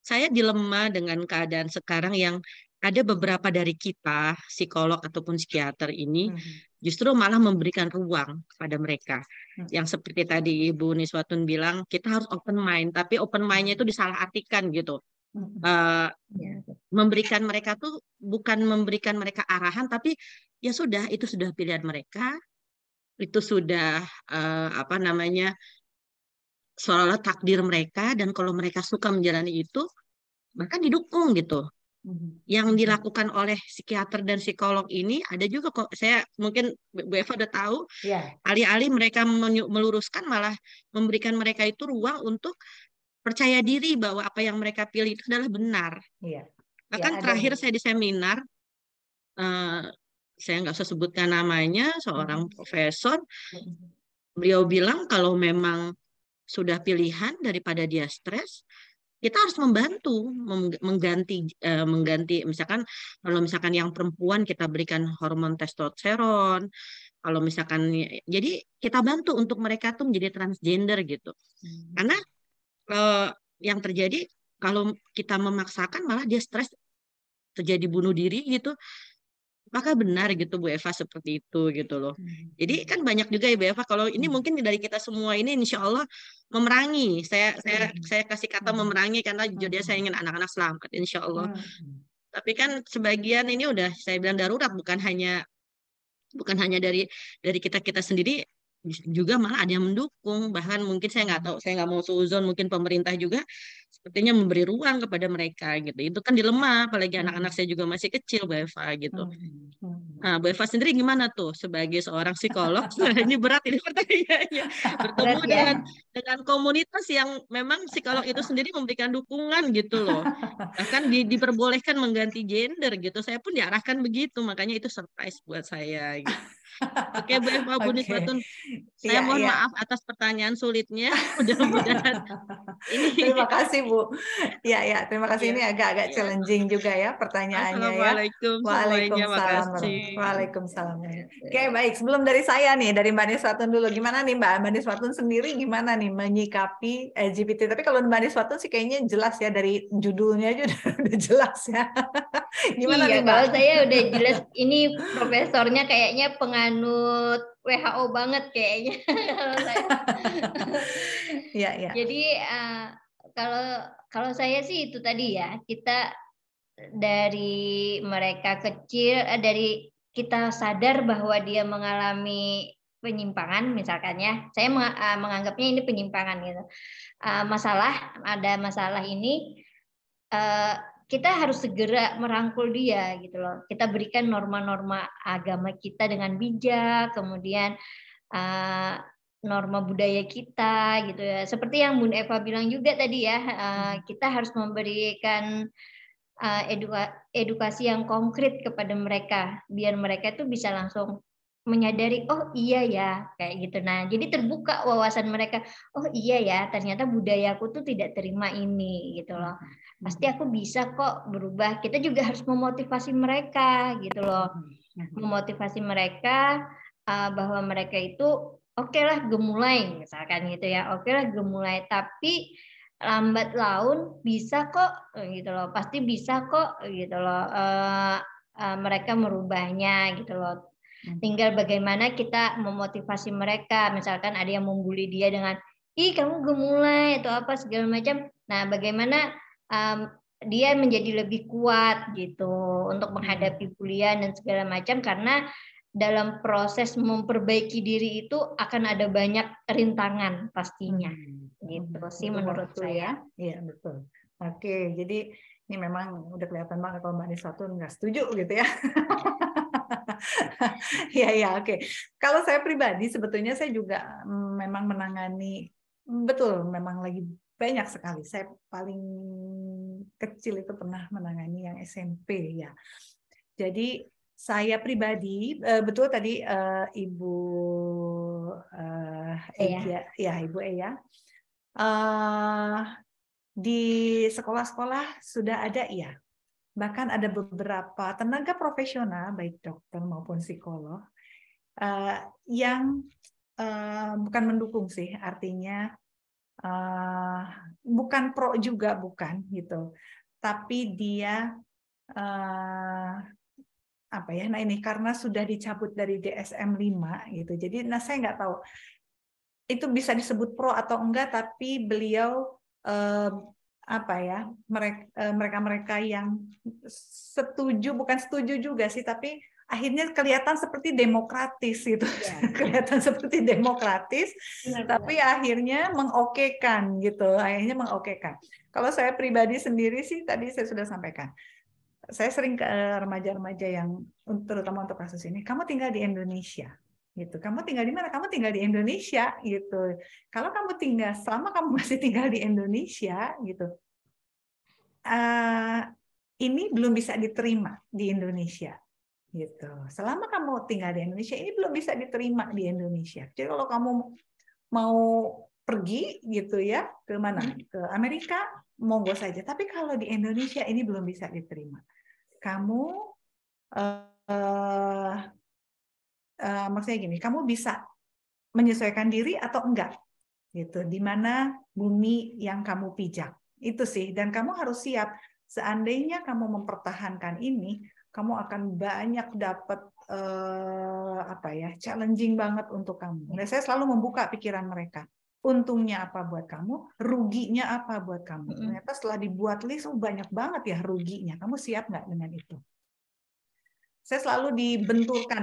saya dilema dengan keadaan sekarang yang ada beberapa dari kita, psikolog ataupun psikiater ini, justru malah memberikan ruang kepada mereka. Yang seperti tadi Ibu Niswatun bilang, kita harus open mind, tapi open mind-nya itu disalahartikan gitu. Memberikan mereka tuh bukan memberikan mereka arahan, tapi ya sudah, itu sudah pilihan mereka, itu sudah seolah-olah takdir mereka, dan kalau mereka suka menjalani itu, bahkan didukung gitu. yang dilakukan oleh psikiater dan psikolog ini ada juga kok. Saya mungkin Bu Eva udah tahu, alih-alih mereka meluruskan malah memberikan mereka itu ruang untuk percaya diri bahwa apa yang mereka pilih itu adalah benar. Bahkan terakhir saya di seminar, saya nggak usah sebutkan namanya, seorang profesor, beliau bilang kalau memang sudah pilihan daripada dia stres, kita harus membantu mengganti misalkan kalau misalkan yang perempuan kita berikan hormon testosteron, kalau misalkan jadi kita bantu untuk mereka tuh menjadi transgender gitu. Karena yang terjadi kalau kita memaksakan malah dia stres, terjadi bunuh diri gitu. Apakah benar gitu Bu Eva seperti itu gitu loh. Jadi kan banyak juga ya Bu Eva, kalau ini mungkin dari kita semua ini insya Allah memerangi. Saya kasih kata memerangi karena jujur saya ingin anak-anak selamat insya Allah. Tapi kan sebagian ini udah saya bilang darurat, bukan hanya dari kita sendiri, juga malah ada yang mendukung. Bahkan mungkin saya nggak tahu, saya nggak mau seuzon, mungkin pemerintah juga sepertinya memberi ruang kepada mereka gitu. Itu kan dilema, apalagi anak-anak saya juga masih kecil Bu Eva gitu. Nah Bu Eva sendiri gimana tuh sebagai seorang psikolog? Ini berat ini pertanyaannya, bertemu dengan komunitas yang memang psikolog itu sendiri memberikan dukungan gitu loh, bahkan diperbolehkan mengganti gender gitu. Saya pun diarahkan begitu, makanya itu surprise buat saya gitu. Oke Bu Eva, Bu Niswatun, saya mohon maaf atas pertanyaan sulitnya. Mudah-mudahan ini. Terima kasih Bu. Ya, terima kasih. Ini agak-agak challenging juga ya pertanyaannya ya. Assalamualaikum. Waalaikumsalam. Waalaikumsalam. Oke, baik. Sebelum dari saya nih, dari Mbak Niswatun dulu. Gimana nih Mbak Niswatun sendiri gimana nih menyikapi LGBT? Tapi kalau Mbak Niswatun sih kayaknya jelas ya, dari judulnya aja udah jelas ya. Gimana nih Mbak? Kalau saya udah jelas, ini profesornya kayaknya penganut WHO banget kayaknya. Jadi kalau saya sih itu tadi ya, kita dari mereka kecil, dari kita sadar bahwa dia mengalami penyimpangan misalkan ya, saya menganggapnya ini penyimpangan gitu. Ada masalah ini, kita harus segera merangkul dia gitu loh. Kita berikan norma-norma agama kita dengan bijak, kemudian norma budaya kita gitu ya. Seperti yang Bun Eva bilang juga tadi ya, kita harus memberikan edukasi yang konkret kepada mereka, biar mereka itu bisa langsung menyadari, oh iya ya, kayak gitu. Nah, jadi terbuka wawasan mereka, oh iya ya, ternyata budayaku tuh tidak terima ini gitu loh. Pasti aku bisa kok berubah. Kita juga harus memotivasi mereka gitu loh. Memotivasi mereka bahwa mereka itu oke lah gemulai misalkan gitu ya. Oke lah gemulai, tapi lambat laun bisa kok gitu loh. Pasti bisa kok gitu loh. Mereka merubahnya gitu loh. Tinggal bagaimana kita memotivasi mereka. Misalkan ada yang membuli dia dengan, ih kamu gemulai atau apa segala macam. Nah, bagaimana dia menjadi lebih kuat gitu untuk menghadapi bulian dan segala macam, karena dalam proses memperbaiki diri itu akan ada banyak rintangan pastinya. Gitu sih menurut saya. Iya, betul. Oke, jadi ini memang udah kelihatan banget kalau Mbak Niswatun nggak setuju gitu ya. Iya, oke. Kalau saya pribadi sebetulnya saya juga memang menangani, betul, memang lagi banyak sekali. Saya paling kecil itu pernah menangani yang SMP ya. Jadi saya pribadi, betul tadi Ibu Ibu Eya, di sekolah-sekolah sudah ada ya. Bahkan ada beberapa tenaga profesional, baik dokter maupun psikolog, yang bukan mendukung sih, artinya bukan pro juga, bukan gitu, tapi dia apa ya? Nah ini karena sudah dicabut dari DSM-5 gitu, jadi saya nggak tahu itu bisa disebut pro atau enggak, tapi beliau apa ya, mereka yang setuju, bukan setuju juga sih, tapi akhirnya kelihatan seperti demokratis gitu, kelihatan seperti demokratis, tapi akhirnya mengokekan gitu, akhirnya mengokekan. Kalau saya pribadi sendiri sih tadi saya sudah sampaikan, saya sering ke remaja-remaja yang terutama untuk kasus ini, kamu tinggal di Indonesia, gitu. Kamu tinggal di mana? Kamu tinggal di Indonesia, gitu. Kalau kamu tinggal, selama kamu masih tinggal di Indonesia, gitu, ini belum bisa diterima di Indonesia, gitu. Selama kamu tinggal di Indonesia, ini belum bisa diterima di Indonesia. Jadi kalau kamu mau pergi, gitu ya, ke mana? Ke Amerika, monggo saja. Tapi kalau di Indonesia ini belum bisa diterima. Kamu maksudnya gini, kamu bisa menyesuaikan diri atau enggak, gitu. Di mana bumi yang kamu pijak, itu sih. Dan kamu harus siap. Seandainya kamu mempertahankan ini, kamu akan banyak dapat challenging banget untuk kamu. Nah, saya selalu membuka pikiran mereka. Untungnya apa buat kamu, ruginya apa buat kamu. Ternyata setelah dibuat list, banyak banget ya ruginya. Kamu siap nggak dengan itu? Saya selalu dibenturkan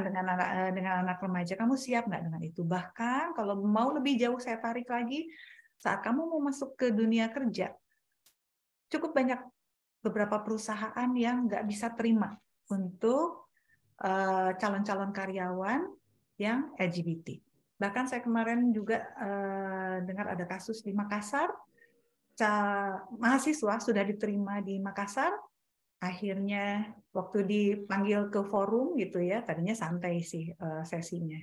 dengan anak remaja. Kamu siap nggak dengan itu? Bahkan kalau mau lebih jauh saya tarik lagi, saat kamu mau masuk ke dunia kerja, cukup banyak beberapa perusahaan yang nggak bisa terima untuk calon-calon karyawan yang LGBT. Bahkan saya kemarin juga dengar ada kasus di Makassar, mahasiswa sudah diterima di Makassar, akhirnya waktu dipanggil ke forum gitu ya, tadinya santai sih sesinya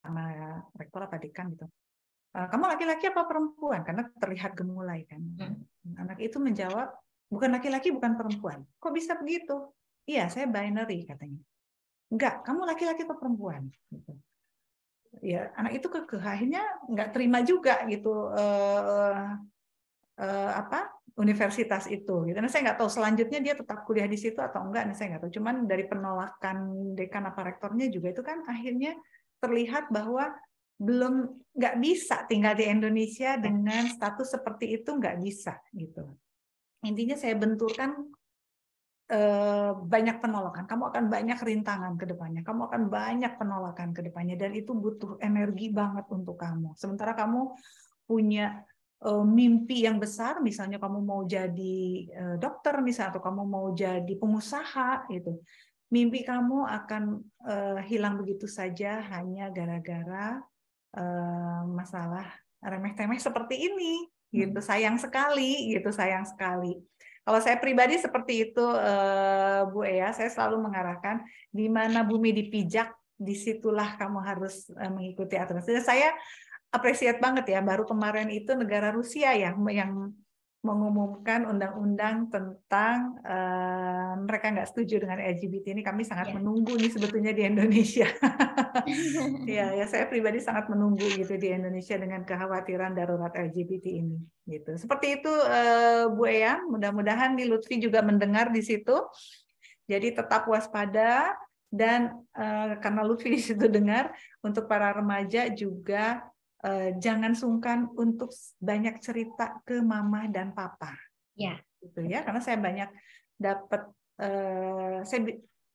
sama rektor apa dekan gitu. Kamu laki-laki apa perempuan? Karena terlihat gemulai kan. Anak itu menjawab, bukan laki-laki, bukan perempuan. Kok bisa begitu? Iya, saya binary katanya. Enggak, kamu laki-laki atau perempuan? Gitu. Ya, anak itu akhirnya nggak terima juga gitu universitas itu. Gitu. Nah, saya nggak tahu selanjutnya dia tetap kuliah di situ atau enggak. Nah, saya nggak tahu. Cuman dari penolakan dekan apa rektornya juga itu kan akhirnya terlihat bahwa nggak bisa tinggal di Indonesia dengan status seperti itu, nggak bisa gitu. Intinya saya benturkan banyak penolakan, kamu akan banyak rintangan ke depannya, kamu akan banyak penolakan ke depannya, dan itu butuh energi banget untuk kamu. Sementara kamu punya mimpi yang besar, misalnya kamu mau jadi dokter misalnya, atau kamu mau jadi pengusaha, gitu. Mimpi kamu akan hilang begitu saja hanya gara-gara masalah remeh-temeh seperti ini, gitu. Sayang sekali, gitu, sayang sekali. Kalau saya pribadi seperti itu, Bu Ea, saya selalu mengarahkan di mana bumi dipijak, disitulah kamu harus mengikuti aturan. Saya appreciate banget ya, baru kemarin itu negara Rusia ya yang mengumumkan undang-undang tentang mereka nggak setuju dengan LGBT ini. Kami sangat menunggu nih sebetulnya di Indonesia. Ya, saya pribadi sangat menunggu gitu di Indonesia dengan kekhawatiran darurat LGBT ini. Gitu. Seperti itu Bu Ea, mudah-mudahan nih Lutfi juga mendengar di situ. Jadi tetap waspada, dan karena Lutfi di situ dengar, untuk para remaja juga jangan sungkan untuk banyak cerita ke mama dan papa. Ya. Gitu ya, karena saya banyak dapat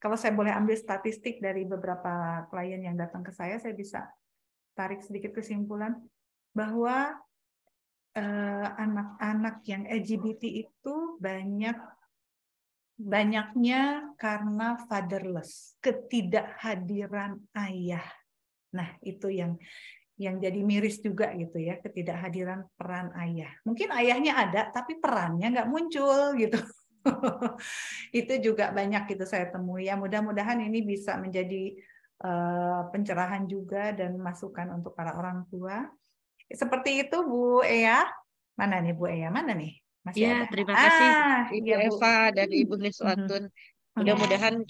kalau saya boleh ambil statistik dari beberapa klien yang datang ke saya bisa tarik sedikit kesimpulan bahwa anak-anak yang LGBT itu banyaknya karena fatherless, ketidakhadiran ayah. Nah, itu yang jadi miris juga gitu ya, ketidakhadiran peran ayah. Mungkin ayahnya ada, tapi perannya nggak muncul gitu. Itu juga banyak gitu saya temui. Ya, mudah-mudahan ini bisa menjadi pencerahan juga dan masukan untuk para orang tua. Seperti itu Bu Ea. Mana nih Bu Ea? Mana nih? Masih Ya, ada. terima kasih Ibu Ya, Bu. Eva dan Ibu Niswatun. Mudah-mudahan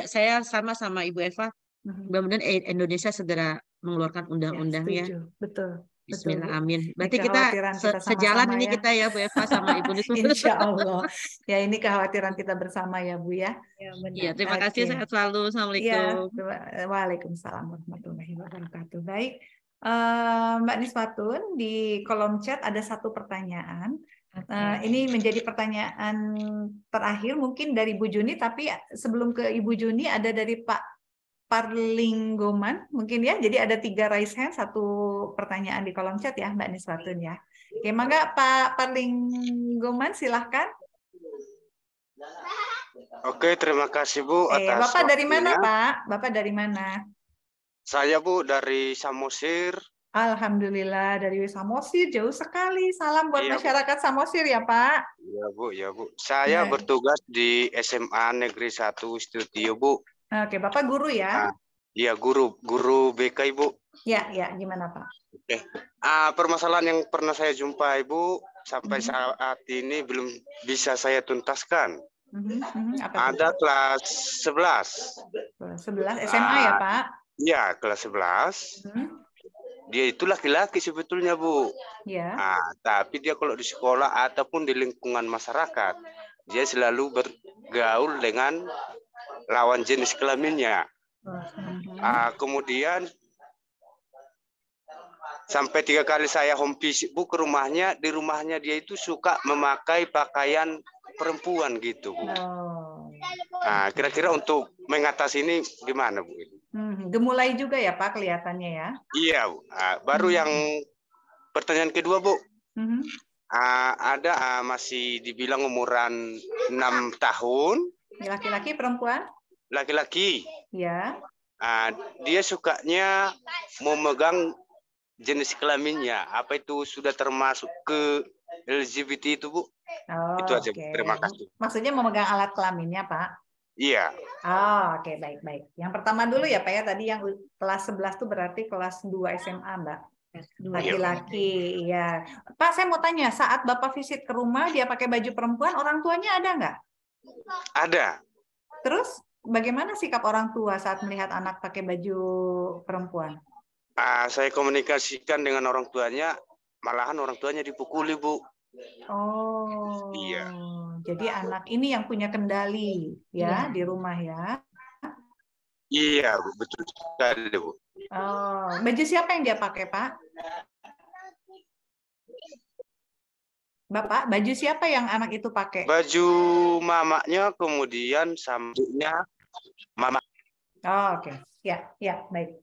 saya sama Ibu Eva, mudah-mudahan Indonesia segera mengeluarkan undang-undang ya. Betul. Bismillah, betul, amin. Berarti ini kita sama-sama sejalan ini ya. kita ya Bu Eva sama Ibu Niswatun. Insya Allah. Ya, ini kekhawatiran kita bersama ya Bu ya. Ya, terima kasih, sehat selalu. Assalamualaikum. Ya, waalaikumsalam warahmatullahi wabarakatuh. Baik, Mbak Niswatun, di kolom chat ada satu pertanyaan. Ini menjadi pertanyaan terakhir mungkin dari Bu Juni, tapi sebelum ke Ibu Juni ada dari Pak Parlinggoman mungkin ya. Jadi ada 3 raise hand, 1 pertanyaan di kolom chat ya Mbak Niswatun ya. Oke, mangga Pak Parlinggoman silahkan. Oke, terima kasih Bu atas Bapak dari mana, waktunya. Pak? Bapak dari mana? Saya Bu dari Samosir. Alhamdulillah dari Samosir, jauh sekali. Salam buat Iya, Bu. masyarakat Samosir ya, Pak. Iya Bu, ya Bu. Saya bertugas di SMA Negeri 1 Studio Bu. Oke, Bapak guru ya? Iya, guru BK Ibu. Ya, gimana Pak? Oke. Permasalahan yang pernah saya jumpai Bu sampai saat ini belum bisa saya tuntaskan. Ada kelas 11. Kelas 11 SMA ya Pak? Iya, kelas 11. Dia itu laki-laki sebetulnya Bu. Ya. Tapi dia kalau di sekolah ataupun di lingkungan masyarakat, dia selalu bergaul dengan lawan jenis kelaminnya. Kemudian sampai 3 kali saya home visit Bu ke rumahnya, di rumahnya dia itu suka memakai pakaian perempuan gitu Bu. Kira-kira untuk mengatasi ini gimana Bu? Gemulai juga ya Pak kelihatannya ya? Iya Bu. Baru yang pertanyaan kedua Bu. Ada masih dibilang umuran 6 tahun. Laki-laki perempuan? Laki-laki. Ya. Dia sukanya memegang jenis kelaminnya. Apa itu sudah termasuk ke LGBT itu Bu? Itu aja. Terima kasih. Maksudnya memegang alat kelaminnya Pak? Iya. Oke, baik. Yang pertama dulu ya Pak ya, tadi yang kelas 11 itu berarti kelas 2 SMA Mbak. Laki-laki, ya. Pak, saya mau tanya, saat Bapak visit ke rumah, dia pakai baju perempuan, orang tuanya ada nggak? Ada. Terus, bagaimana sikap orang tua saat melihat anak pakai baju perempuan? Saya komunikasikan dengan orang tuanya, malahan orang tuanya dipukuli, Bu. Oh, iya. Jadi anak ini yang punya kendali ya di rumah ya? Iya, Bu. Betul sekali, Bu. Oh, baju siapa yang dia pakai, Pak? Bapak, baju siapa yang anak itu pakai? Baju mamanya, kemudian sambunya mama. Oh, oke. Ya, baik.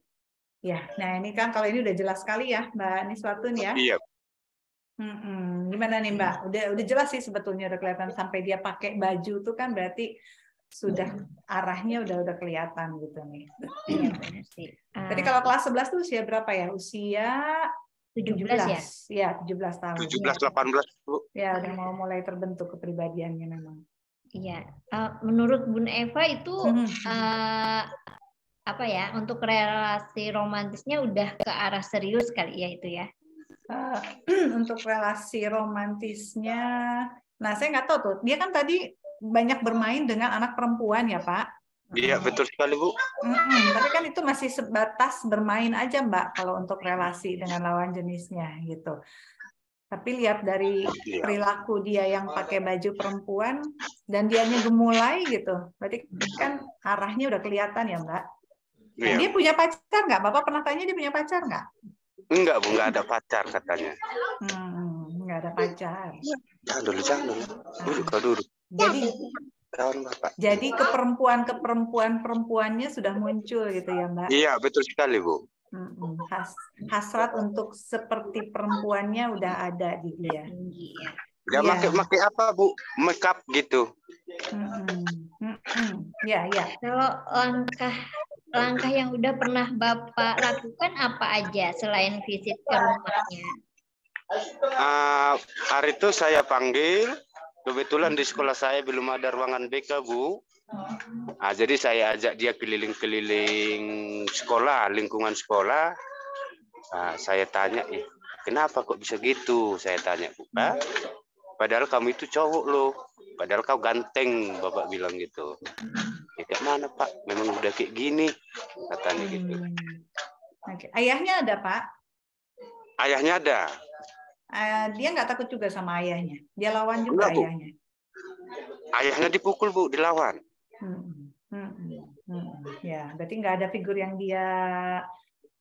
Ya, nah ini kan kalau ini udah jelas sekali ya, Mbak Niswatun ya. Iya. Gimana nih Mbak? Udah jelas sih sebetulnya, udah kelihatan sampai dia pakai baju tuh kan berarti sudah arahnya udah kelihatan gitu nih. Jadi kalau kelas 11 tuh usia berapa ya? Usia 17 ya? 17 tahun. 17-18 Bu. Ya, udah mau mulai terbentuk kepribadiannya memang. Iya. Menurut Bun Eva itu apa ya, untuk relasi romantisnya udah ke arah serius kali ya itu ya? Untuk relasi romantisnya, nah saya nggak tahu tuh, dia kan tadi banyak bermain dengan anak perempuan ya Pak? Iya betul sekali Bu. Tapi kan itu masih sebatas bermain aja Mbak kalau untuk relasi dengan lawan jenisnya gitu. Tapi lihat dari perilaku dia yang pakai baju perempuan dan dianya gemulai gitu, berarti kan arahnya udah kelihatan ya Mbak. Iya. Dia punya pacar nggak? Bapak pernah tanya dia punya pacar nggak? Enggak Bu, nggak ada pacar katanya. Nggak ada pacar. Jangan dulu. Duduk. Jadi perempuannya sudah muncul gitu ya Mbak? Iya betul sekali Bu. Hasrat untuk seperti perempuannya udah ada di dia. Dia pakai apa Bu? Makeup gitu. Ya. Kalau langkah yang udah pernah Bapak lakukan apa aja selain visit ke rumahnya? Hari itu saya panggil, kebetulan di sekolah saya belum ada ruangan BK Bu. Jadi saya ajak dia keliling-keliling sekolah, lingkungan sekolah. Saya tanya, kenapa kok bisa gitu? Saya tanya, padahal kamu itu cowok loh, padahal kau ganteng, Bapak bilang gitu. Kayak mana Pak? Memang udah kayak gini, katanya gitu. Ayahnya ada Pak? Ayahnya ada. Dia nggak takut juga sama ayahnya? Dia lawan juga enggak, ayahnya? Ayahnya dipukul Bu, dilawan. Ya, berarti nggak ada figur yang dia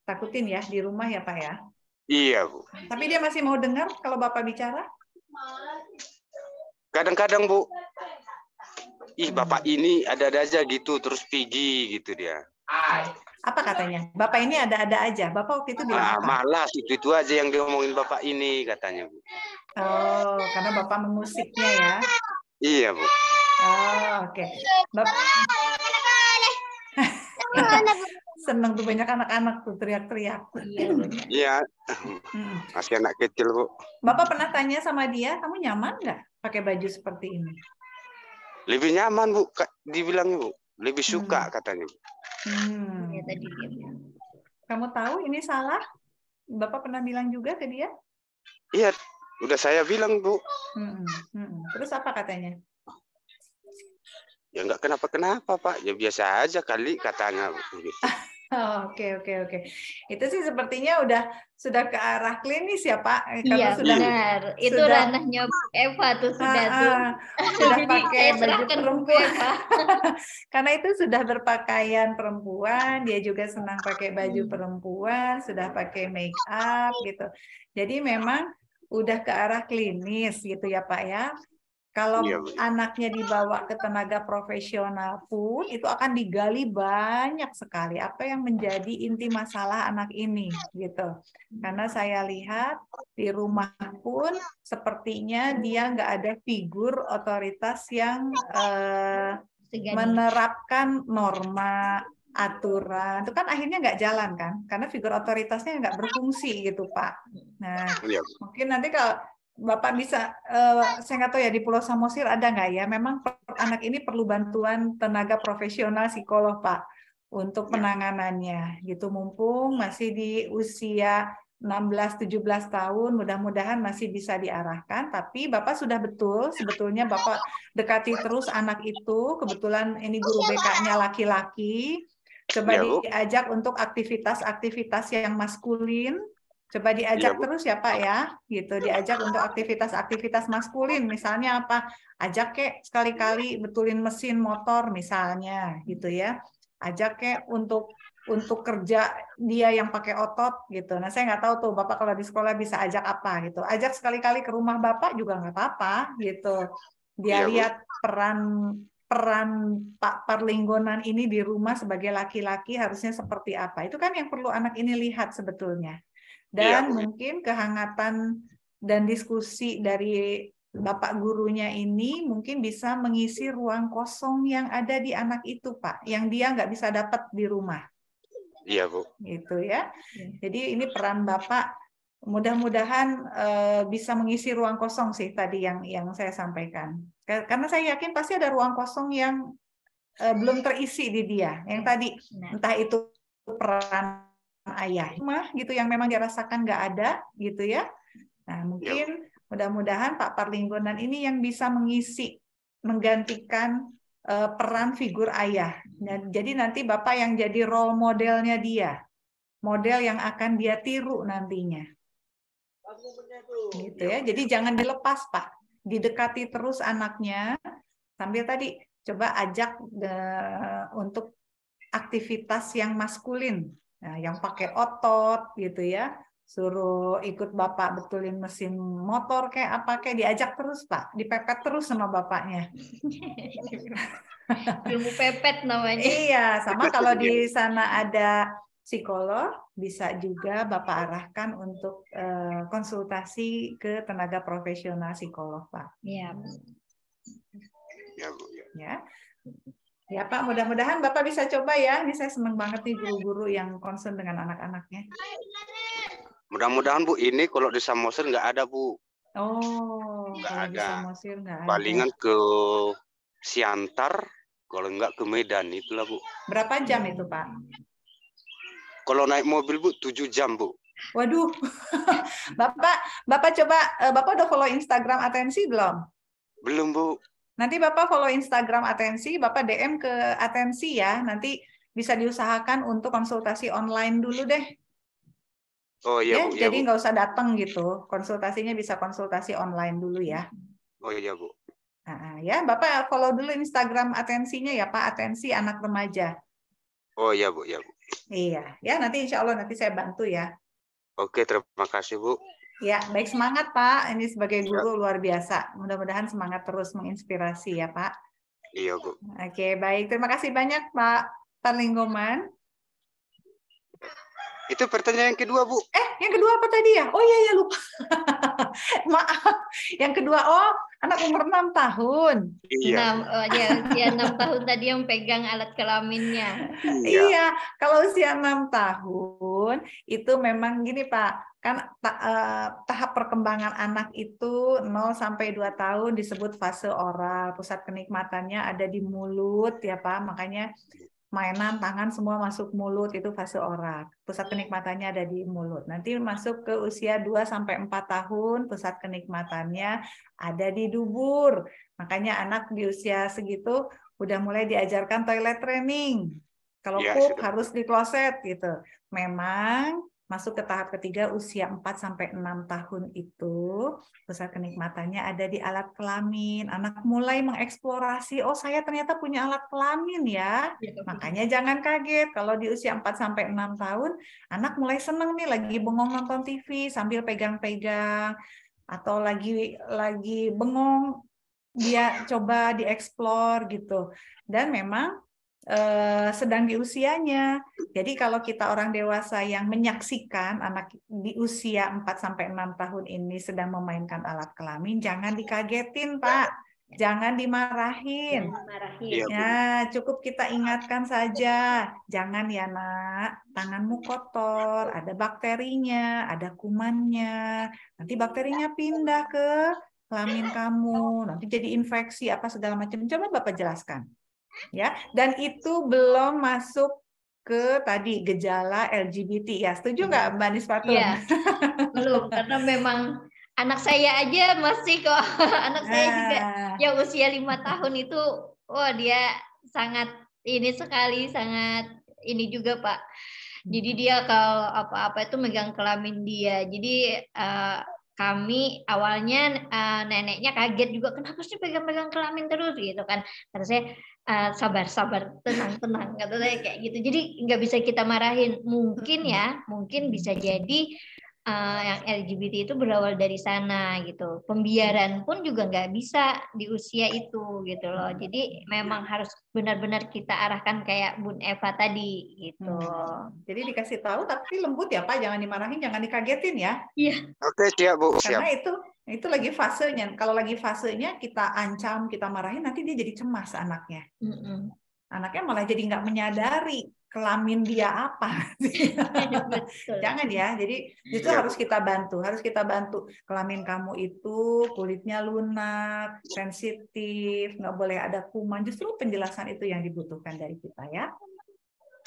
takutin ya di rumah ya Pak ya? Iya Bu. Tapi dia masih mau dengar kalau Bapak bicara? Kadang-kadang Bu. Bapak ini ada-ada aja gitu, terus pergi gitu dia. Apa katanya? Bapak ini ada-ada aja. Bapak waktu itu bilang apa? Malas, itu aja yang diomongin Bapak ini katanya Bu. Oh, karena Bapak memusiknya ya? Iya Bu. Oh, oke. Seneng tuh banyak anak-anak tuh teriak-teriak. Iya, masih anak kecil, Bu. Bapak pernah tanya sama dia, kamu nyaman nggak pakai baju seperti ini? Lebih nyaman, Bu. Dibilang, Bu. Lebih suka katanya. Ya, tadi dia bilang. Kamu tahu ini salah? Bapak pernah bilang juga ke dia? Iya, udah saya bilang, Bu. Terus apa katanya? Ya nggak kenapa-kenapa, Pak. Ya biasa aja kali katanya. Gitu. Oke. Itu sih sepertinya sudah ke arah klinis ya, Pak. Iya, benar. Itu ranahnya Eva tuh sudah tuh. Sudah Jadi pakai saya baju serahkan perempuan. Eva. Karena itu sudah berpakaian perempuan, dia juga senang pakai baju perempuan, sudah pakai make up gitu. Jadi memang udah ke arah klinis gitu ya, Pak ya. Kalau anaknya dibawa ke tenaga profesional pun itu akan digali banyak sekali apa yang menjadi inti masalah anak ini gitu. Karena saya lihat di rumah pun sepertinya dia nggak ada figur otoritas yang menerapkan norma aturan. Itu kan akhirnya nggak jalan kan? Karena figur otoritasnya nggak berfungsi gitu, Pak. Nah, mungkin nanti kalau Bapak bisa, saya nggak tahu ya di Pulau Samosir ada nggak ya, memang anak ini perlu bantuan tenaga profesional psikolog, Pak, untuk penanganannya, gitu. Mumpung masih di usia 16-17 tahun, mudah-mudahan masih bisa diarahkan, tapi Bapak sudah betul, sebetulnya Bapak dekati terus anak itu, kebetulan ini guru BK-nya laki-laki, coba diajak untuk aktivitas-aktivitas yang maskulin, coba diajak terus ya Pak ya, gitu. Diajak untuk aktivitas-aktivitas maskulin, misalnya apa? Ajak kek sekali-kali betulin mesin motor misalnya, gitu ya. Ajak kek untuk kerja dia yang pakai otot gitu. Nah saya nggak tahu tuh Bapak kalau di sekolah bisa ajak apa gitu. Ajak sekali-kali ke rumah Bapak juga nggak apa-apa gitu. Dia lihat peran Pak Parlinggonan ini di rumah sebagai laki-laki harusnya seperti apa. Itu kan yang perlu anak ini lihat sebetulnya. Dan mungkin kehangatan dan diskusi dari Bapak gurunya ini mungkin bisa mengisi ruang kosong yang ada di anak itu, Pak, yang dia nggak bisa dapat di rumah. Iya, Bu. Gitu ya. Jadi ini peran Bapak mudah-mudahan bisa mengisi ruang kosong sih tadi yang saya sampaikan. Karena saya yakin pasti ada ruang kosong yang belum terisi di dia. Yang tadi entah itu peran ayah mah gitu yang memang dirasakan nggak ada gitu ya. Nah mungkin mudah-mudahan Pak Parlinggonan ini yang bisa menggantikan peran figur ayah. Dan jadi nanti Bapak yang jadi role modelnya dia, model yang akan dia tiru nantinya. Gitu ya. Jadi jangan dilepas Pak, didekati terus anaknya sambil tadi coba ajak untuk aktivitas yang maskulin. Nah, yang pakai otot gitu ya, suruh ikut Bapak betulin mesin motor kayak apa kayak diajak terus Pak, dipepet terus sama bapaknya. Ilmu pepet namanya. Iya, sama kalau di sana ada psikolog, bisa juga Bapak arahkan untuk konsultasi ke tenaga profesional psikolog Pak. Iya. Ya. Ya Pak, mudah-mudahan Bapak bisa coba ya. Ini saya senang banget nih guru-guru yang concern dengan anak-anaknya. Mudah-mudahan Bu, ini kalau di Samosir nggak ada Bu. Oh, nggak kalau ada. di Samosir nggak ada. Palingan ke Siantar, kalau nggak ke Medan, itulah Bu. Berapa jam itu Pak? Kalau naik mobil Bu, 7 jam Bu. Waduh, Bapak coba, Bapak udah follow Instagram Atensi belum? Belum Bu. Nanti Bapak follow Instagram Atensi, Bapak DM ke Atensi ya. Nanti bisa diusahakan untuk konsultasi online dulu deh. Oh iya, Bu. Jadi ya, nggak usah datang gitu. Konsultasinya bisa konsultasi online dulu ya. Oh iya Bu. Nah, ya, Bapak follow dulu Instagram Atensinya ya Pak, Atensi Anak Remaja. Oh iya Bu, ya Bu. Iya, ya nanti insya Allah nanti saya bantu ya. Oke, terima kasih Bu. Ya, baik, semangat Pak. Ini sebagai guru luar biasa. Mudah-mudahan semangat terus menginspirasi ya Pak. Iya Bu. Oke, baik. Terima kasih banyak Pak Parlinggonan. Itu pertanyaan yang kedua Bu. Yang kedua apa tadi ya? Oh iya lupa. Maaf. Yang kedua, Anak umur 6 tahun. Iya. Ya, usia 6 tahun tadi yang pegang alat kelaminnya. Iya, kalau usia 6 tahun itu memang gini Pak, kan tahap perkembangan anak itu 0 sampai 2 tahun disebut fase oral. Pusat kenikmatannya ada di mulut ya Pak, makanya mainan tangan semua masuk mulut itu fase oral. Pusat kenikmatannya ada di mulut. Nanti masuk ke usia 2 sampai 4 tahun, pusat kenikmatannya ada di dubur. Makanya anak di usia segitu udah mulai diajarkan toilet training. Kalau pup harus di kloset gitu. Memang masuk ke tahap ketiga usia 4 sampai 6 tahun itu pusat kenikmatannya ada di alat kelamin. Anak mulai mengeksplorasi, oh saya ternyata punya alat kelamin ya. Makanya jangan kaget kalau di usia 4 sampai 6 tahun anak mulai seneng nih lagi bengong nonton TV sambil pegang-pegang atau lagi bengong dia coba dieksplor gitu. Dan memang sedang di usianya. Jadi kalau kita orang dewasa yang menyaksikan anak di usia 4 sampai 6 tahun ini sedang memainkan alat kelamin, jangan dikagetin, Pak. Jangan dimarahin. Ya, cukup kita ingatkan saja. Jangan ya, Nak. Tanganmu kotor, ada bakterinya, ada kumannya. Nanti bakterinya pindah ke kelamin kamu. Nanti jadi infeksi apa segala macam. Coba Bapak jelaskan. Ya, dan itu belum masuk ke tadi gejala LGBT ya. Setuju nggak Mbak Nisfatun? Iya, belum, karena memang anak saya aja masih kok. Anak saya juga yang usia 5 tahun itu, wah dia sangat ini sekali, sangat ini juga Pak. Jadi dia kalau apa-apa itu megang kelamin dia. Jadi kami awalnya neneknya kaget juga, kenapa sih pegang-pegang kelamin terus gitu kan. Kata saya sabar, tenang, kata saya kayak gitu. Jadi nggak bisa kita marahin. Mungkin bisa jadi yang LGBT itu berawal dari sana gitu. Pembiaran pun juga nggak bisa di usia itu gitu loh. Jadi memang harus benar-benar kita arahkan kayak Bun Eva tadi gitu. Jadi dikasih tahu tapi lembut ya Pak, jangan dimarahin, jangan dikagetin ya. Iya. Oke, siap Bu. Karena itu lagi fasenya. Kalau lagi fasenya kita ancam, kita marahin, nanti dia jadi cemas anaknya. Anaknya malah jadi nggak menyadari kelamin dia apa. Jangan ya. Jadi justru harus kita bantu. Kelamin kamu itu kulitnya lunak, sensitif, nggak boleh ada kuman. Justru penjelasan itu yang dibutuhkan dari kita ya.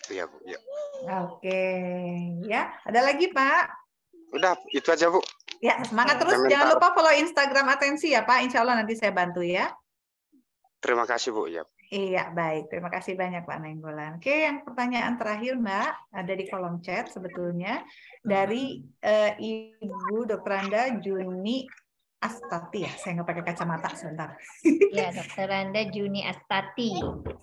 Iya Bu. Ya. Oke, ya. Ada lagi Pak? Udah, itu aja Bu. Ya, semangat terus. Jangan lupa follow Instagram Atensi ya Pak. Insya Allah nanti saya bantu ya. Terima kasih Bu. Ya. Iya, baik. Terima kasih banyak Pak Nainggolan. Oke, yang pertanyaan terakhir Mbak, ada di kolom chat sebetulnya. Dari Ibu Dr. Anda Juni Astati ya. Saya nggak pakai kacamata, sebentar. Ya, Dr. Anda Juni Astati.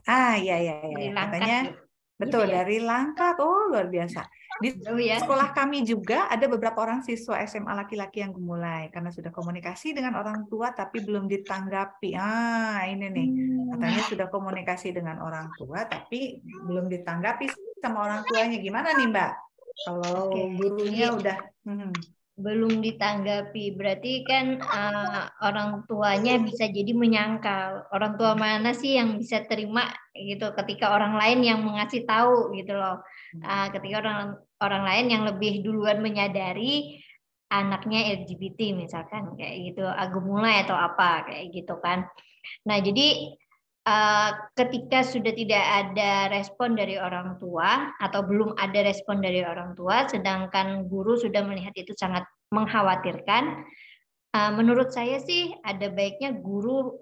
Iya. Katanya, betul, dari Langkat. Oh, luar biasa. Di sekolah kami juga ada beberapa orang siswa SMA laki-laki yang gemulai karena sudah komunikasi dengan orang tua tapi belum ditanggapi. Ini nih, katanya sudah komunikasi dengan orang tua tapi belum ditanggapi sama orang tuanya. Gimana nih Mbak? Kalau gurunya udah belum ditanggapi, berarti kan orang tuanya bisa jadi menyangkal. Orang tua mana sih yang bisa terima gitu ketika orang lain yang mengasih tahu gitu loh. Ketika orang lain yang lebih duluan menyadari anaknya LGBT misalkan kayak gitu, gemulai atau apa kayak gitu kan. Nah, jadi ketika sudah tidak ada respon dari orang tua atau belum ada respon dari orang tua, sedangkan guru sudah melihat itu sangat mengkhawatirkan, menurut saya sih ada baiknya guru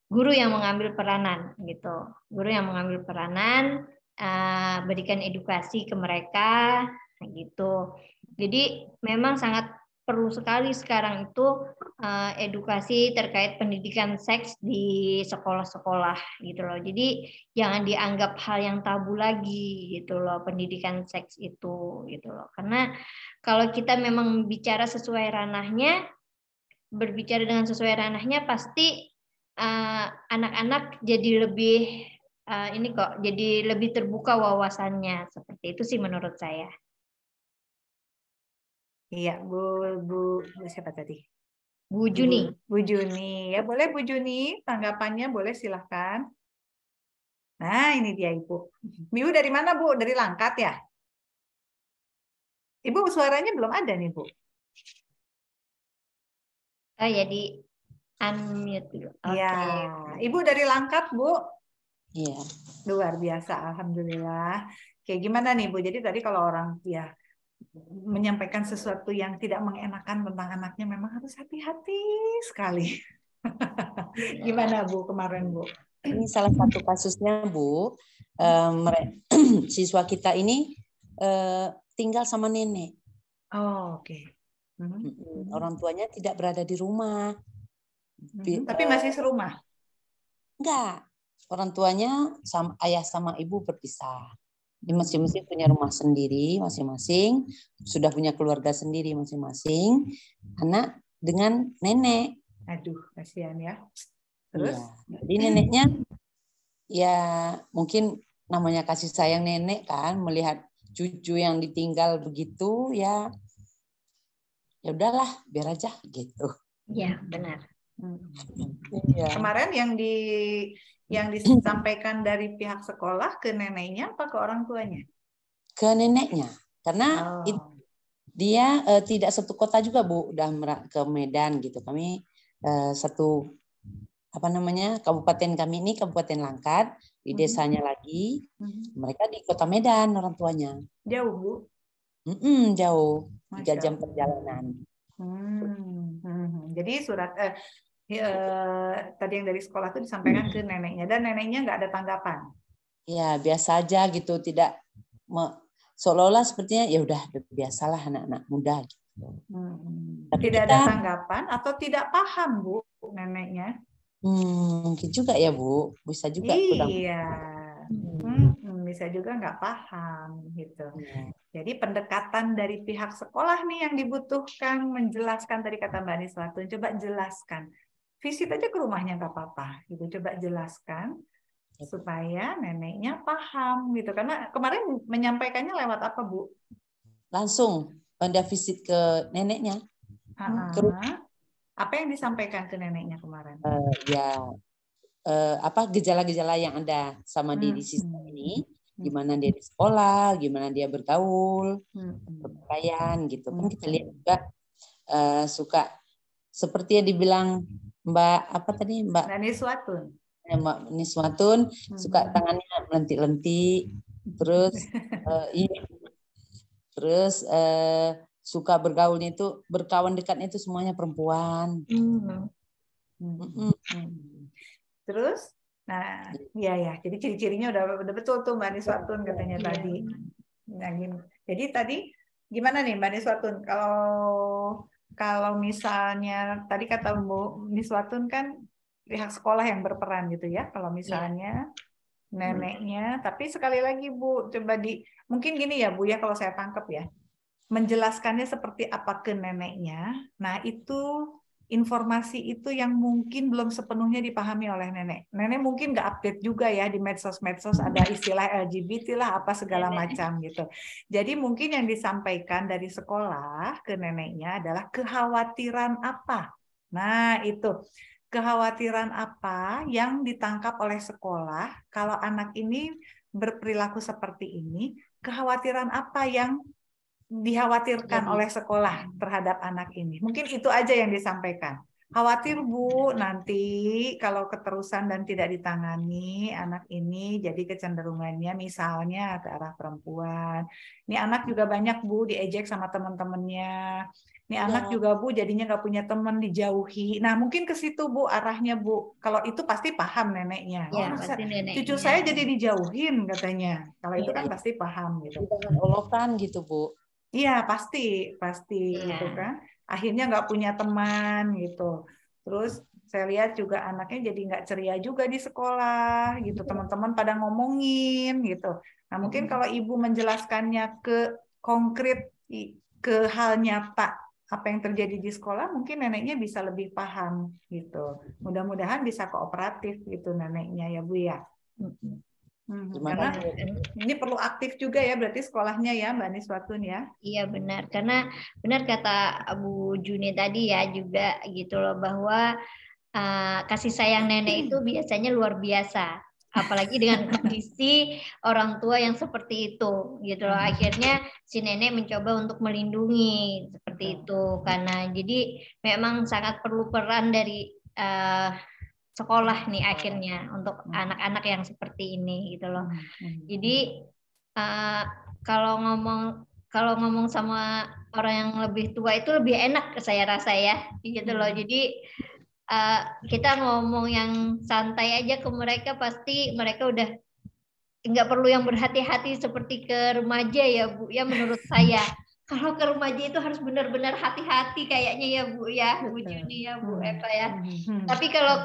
guru yang mengambil peranan gitu, guru yang mengambil peranan, berikan edukasi ke mereka gitu. Jadi memang sangat perlu sekali sekarang itu edukasi terkait pendidikan seks di sekolah-sekolah gitu loh. Jadi jangan dianggap hal yang tabu lagi gitu loh, pendidikan seks itu gitu loh. Karena kalau kita memang bicara sesuai ranahnya, berbicara dengan sesuai ranahnya, pasti anak-anak jadi lebih jadi lebih terbuka wawasannya. Seperti itu sih menurut saya. Iya, Bu siapa tadi? Bu Juni. Bu Juni. Ya boleh Bu Juni, tanggapannya boleh silahkan. Nah ini dia Ibu. Ibu dari mana Bu? Dari Langkat ya? Ibu suaranya belum ada nih Bu. Oh ya di unmute dulu. Oke. Ya, Ibu dari Langkat Bu. Iya. Luar biasa, alhamdulillah. Kayak gimana nih Bu? Jadi tadi kalau orang ya menyampaikan sesuatu yang tidak mengenakan tentang anaknya memang harus hati-hati sekali. Gimana Bu kemarin Bu? Ini salah satu kasusnya Bu. Siswa kita ini tinggal sama nenek. Oh, oke. Orang tuanya tidak berada di rumah. Tapi masih serumah? Enggak. Orang tuanya sama ayah sama ibu berpisah. Di masing-masing punya rumah sendiri masing-masing, sudah punya keluarga sendiri masing-masing, anak dengan nenek. Aduh, kasihan ya. Terus? Ya, jadi neneknya ya mungkin namanya kasih sayang nenek kan, melihat cucu yang ditinggal begitu ya udahlah biar aja gitu. Iya, benar. Ya. Kemarin yang disampaikan dari pihak sekolah ke neneknya apa ke orang tuanya? Ke neneknya, karena dia tidak satu kota juga Bu, udah ke Medan gitu. Kami satu kabupaten kami ini Kabupaten Langkat, di desanya lagi, mereka di kota Medan orang tuanya. Jauh Bu? Jauh, 3 jam perjalanan. Jadi surat tadi yang dari sekolah itu disampaikan ke neneknya dan neneknya nggak ada tanggapan. Ya biasa aja gitu, tidak seolah-olah sepertinya ya udah biasalah anak-anak muda. Gitu. Tapi tidak ada tanggapan atau tidak paham Bu neneknya? Mungkin juga ya Bu, bisa juga. Iya. Bisa juga nggak paham gitu. Jadi pendekatan dari pihak sekolah nih yang dibutuhkan, menjelaskan tadi kata Mbak Niswatun, coba jelaskan. Visit aja ke rumahnya nggak apa-apa, gitu. Coba jelaskan supaya neneknya paham gitu. Karena kemarin menyampaikannya lewat apa Bu? Langsung Anda visit ke neneknya. Apa yang disampaikan ke neneknya kemarin? Gejala-gejala yang ada sama diri siswa ini, gimana dia di sekolah, gimana dia bergaul, berpakaian gitu. Kan kita lihat juga suka seperti yang dibilang Mbak Niswatun. Mbak Niswatun suka tangannya lentik-lentik, terus suka bergaulnya itu berkawan dekatnya itu semuanya perempuan. Terus, nah, ya, jadi ciri-cirinya udah betul tuh Mbak Niswatun katanya tadi. Nah, jadi tadi gimana nih Mbak Niswatun? Kalau misalnya tadi kata Bu Niswatun kan pihak sekolah yang berperan gitu ya. Kalau misalnya neneknya, tapi sekali lagi Bu, coba mungkin gini ya Bu ya kalau saya tangkap ya, menjelaskannya seperti apa ke neneknya. Nah itu informasi itu yang mungkin belum sepenuhnya dipahami oleh nenek. Nenek mungkin nggak update juga ya di medsos-medsos ada istilah LGBT lah apa segala macam gitu. Jadi mungkin yang disampaikan dari sekolah ke neneknya adalah kekhawatiran apa. Nah itu kekhawatiran apa yang ditangkap oleh sekolah kalau anak ini berperilaku seperti ini, kekhawatiran apa yang dikhawatirkan oleh sekolah terhadap anak ini. Mungkin itu aja yang disampaikan. Khawatir Bu, nanti kalau keterusan dan tidak ditangani, anak ini jadi kecenderungannya misalnya ke arah perempuan. Ini anak juga banyak Bu diejek sama teman-temannya. Ini anak juga Bu jadinya nggak punya teman, dijauhi. Nah mungkin ke situ Bu arahnya Bu. Kalau itu pasti paham neneknya. Cucu saya jadi dijauhin katanya. Kalau itu kan pasti paham gitu. Olokan gitu Bu. Iya pasti gitu kan. Akhirnya nggak punya teman gitu. Terus saya lihat juga anaknya jadi nggak ceria juga di sekolah gitu. Teman-teman pada ngomongin gitu. Nah mungkin kalau ibu menjelaskannya ke konkret, ke hal nyata apa yang terjadi di sekolah, mungkin neneknya bisa lebih paham gitu. Mudah-mudahan bisa kooperatif gitu neneknya ya Bu ya. Terima Karena kasih. ini perlu aktif juga ya berarti sekolahnya ya Mbak Niswatun ya. Iya benar, karena benar kata Bu Juni tadi ya juga gitu loh, bahwa kasih sayang nenek itu biasanya luar biasa, apalagi dengan kondisi orang tua yang seperti itu gitu loh. Akhirnya si nenek mencoba untuk melindungi seperti itu, karena jadi memang sangat perlu peran dari sekolah nih akhirnya untuk anak-anak yang seperti ini gitu loh. Jadi kalau ngomong sama orang yang lebih tua itu lebih enak saya rasa ya gitu loh. Jadi kita ngomong yang santai aja ke mereka, pasti mereka udah nggak perlu yang berhati-hati seperti ke remaja ya Bu ya, menurut saya. Kalau ke remaja itu harus benar-benar hati-hati kayaknya ya Bu ya, Bu Juni ya, Bu Eva ya. Tapi kalau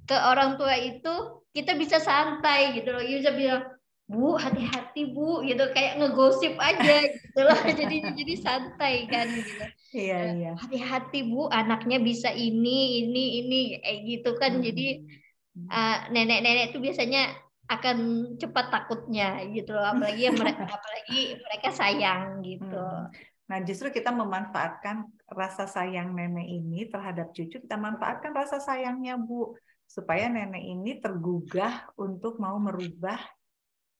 ke orang tua itu kita bisa santai gitu loh. Bisa bilang, Bu hati-hati Bu gitu, kayak ngegosip aja gitu loh. Jadi santai kan gitu. Iya. Hati-hati Bu, anaknya bisa ini kayak gitu kan. Jadi nenek-nenek itu biasanya akan cepat takutnya gitu loh, apalagi mereka sayang gitu. Nah, justru kita memanfaatkan rasa sayang nenek ini terhadap cucu, kita manfaatkan rasa sayangnya Bu, supaya nenek ini tergugah untuk mau merubah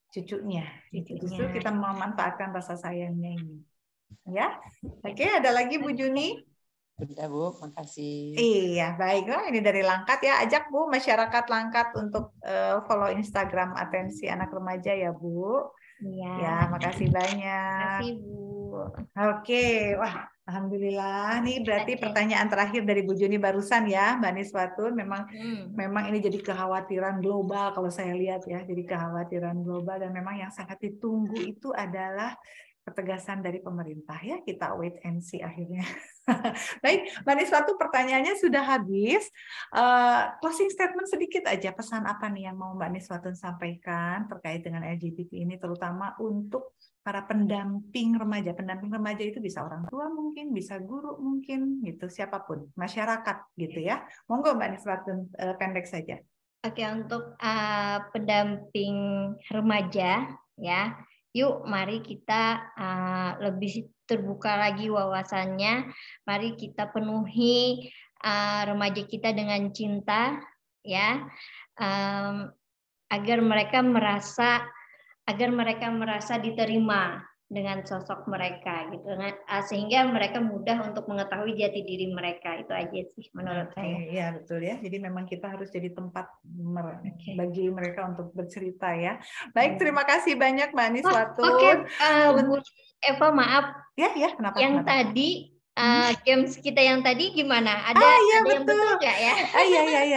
cucunya. Justru kita memanfaatkan rasa sayangnya ini. Ya, oke, ada lagi Bu Juni? Sudah Bu, makasih. Iya, baiklah. Ini dari Langkat ya. Ajak Bu masyarakat Langkat untuk follow Instagram Atensi Anak Remaja ya Bu. Iya. Ya, makasih banyak. Makasih Bu. Oke, wah, alhamdulillah. Nih berarti pertanyaan terakhir dari Bu Juni barusan ya, Mbak Niswatun. Memang ini jadi kekhawatiran global kalau saya lihat ya. Jadi kekhawatiran global, dan memang yang sangat ditunggu itu adalah ketegasan dari pemerintah ya. Kita wait and see akhirnya. Baik, Mbak Niswatun, pertanyaannya sudah habis. Closing statement sedikit aja, pesan apa nih yang mau Mbak Niswatun sampaikan terkait dengan LGBT ini, terutama untuk para pendamping remaja. Pendamping remaja itu bisa orang tua mungkin, bisa guru mungkin, gitu, siapapun, masyarakat gitu ya. Monggo Mbak Niswatun, pendek saja. Oke, untuk pendamping remaja ya. Yuk, mari kita lebih terbuka lagi wawasannya. Mari kita penuhi remaja kita dengan cinta, ya, agar mereka merasa diterima dengan sosok mereka, gitu, sehingga mereka mudah untuk mengetahui jati diri mereka. Itu aja sih menurut saya. Iya betul ya. Jadi memang kita harus jadi tempat bagi mereka untuk bercerita ya. Baik, terima kasih banyak Mbak Niswatun. Bu Eva, maaf. Ya, kenapa? Yang kenapa? tadi games kita yang tadi gimana? Ada yang betul nggak ya?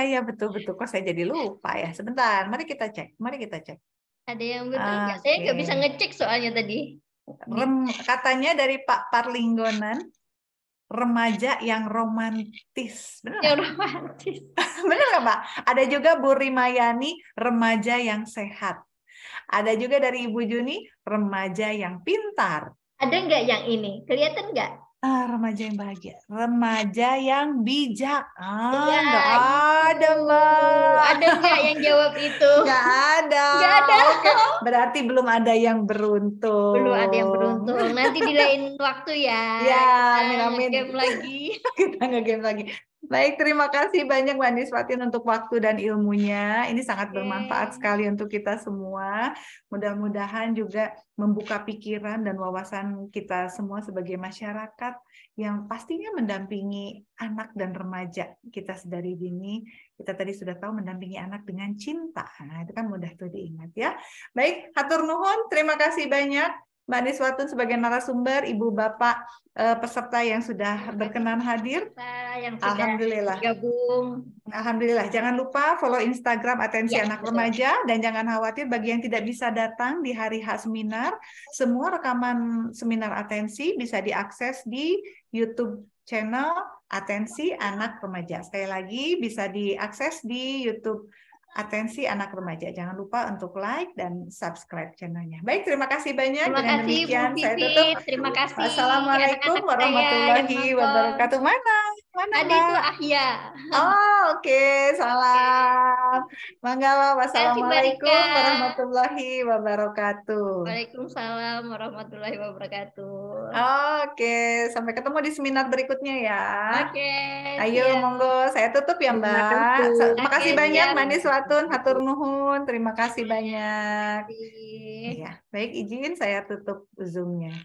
Iya betul. Kok saya jadi lupa ya? Sebentar, mari kita cek. Ada yang betul nggak? Saya nggak bisa ngecek soalnya tadi. Katanya dari Pak Parlinggonan, remaja yang romantis. Benar? Yang romantis. Benar nggak Pak? Ada juga Bu Rimayani, remaja yang sehat. Ada juga dari Ibu Juni, remaja yang pintar. Ada nggak yang ini? Kelihatan nggak? Remaja yang bahagia, remaja yang bijak. Nggak ada Mbak. Ada nggak yang jawab itu? Nggak ada. Oke. Berarti belum ada yang beruntung. Belum ada yang beruntung. Nanti di lain waktu ya. Ya, amin. Game lagi. Kita nge-game lagi. Baik, terima kasih banyak Mbak Niswatun untuk waktu dan ilmunya. Ini sangat bermanfaat sekali untuk kita semua. Mudah-mudahan juga membuka pikiran dan wawasan kita semua sebagai masyarakat yang pastinya mendampingi anak dan remaja kita sedari dini. Kita tadi sudah tahu mendampingi anak dengan cinta. Nah, itu kan mudah tuh diingat ya. Baik, hatur nuhun, terima kasih banyak Mbak Niswatun sebagai narasumber, Ibu Bapak peserta yang sudah berkenan hadir. Yang sudah Alhamdulillah. Gabung. Alhamdulillah. Jangan lupa follow Instagram Atensi Anak Remaja, dan jangan khawatir bagi yang tidak bisa datang di hari H seminar. Semua rekaman seminar Atensi bisa diakses di YouTube channel Atensi Anak Remaja. Sekali lagi bisa diakses di YouTube Atensi Anak Remaja. Jangan lupa untuk like dan subscribe channelnya. Baik, terima kasih banyak. Terima Dengan kasih demikian Bu saya Pipit. tutup. Terima kasih Wassalamualaikum anak-anak warahmatullahi saya yang wabarakatuh. Mana? Mana, Tadi itu Mbak? Ahya. Oh, oke. Salam. Mangga, wassalamualaikum Mbak Rika. warahmatullahi wabarakatuh. Waalaikumsalam warahmatullahi wabarakatuh. Oke, sampai ketemu di seminar berikutnya ya. Oke, Ayo, siap. monggo. Saya tutup ya, Terima Mbak. kasih. Makasih Oke, banyak, siap. Mbak Niswatun. Hatur nuhun. Terima kasih banyak. Terima kasih. Iya, baik izin saya tutup Zoom-nya.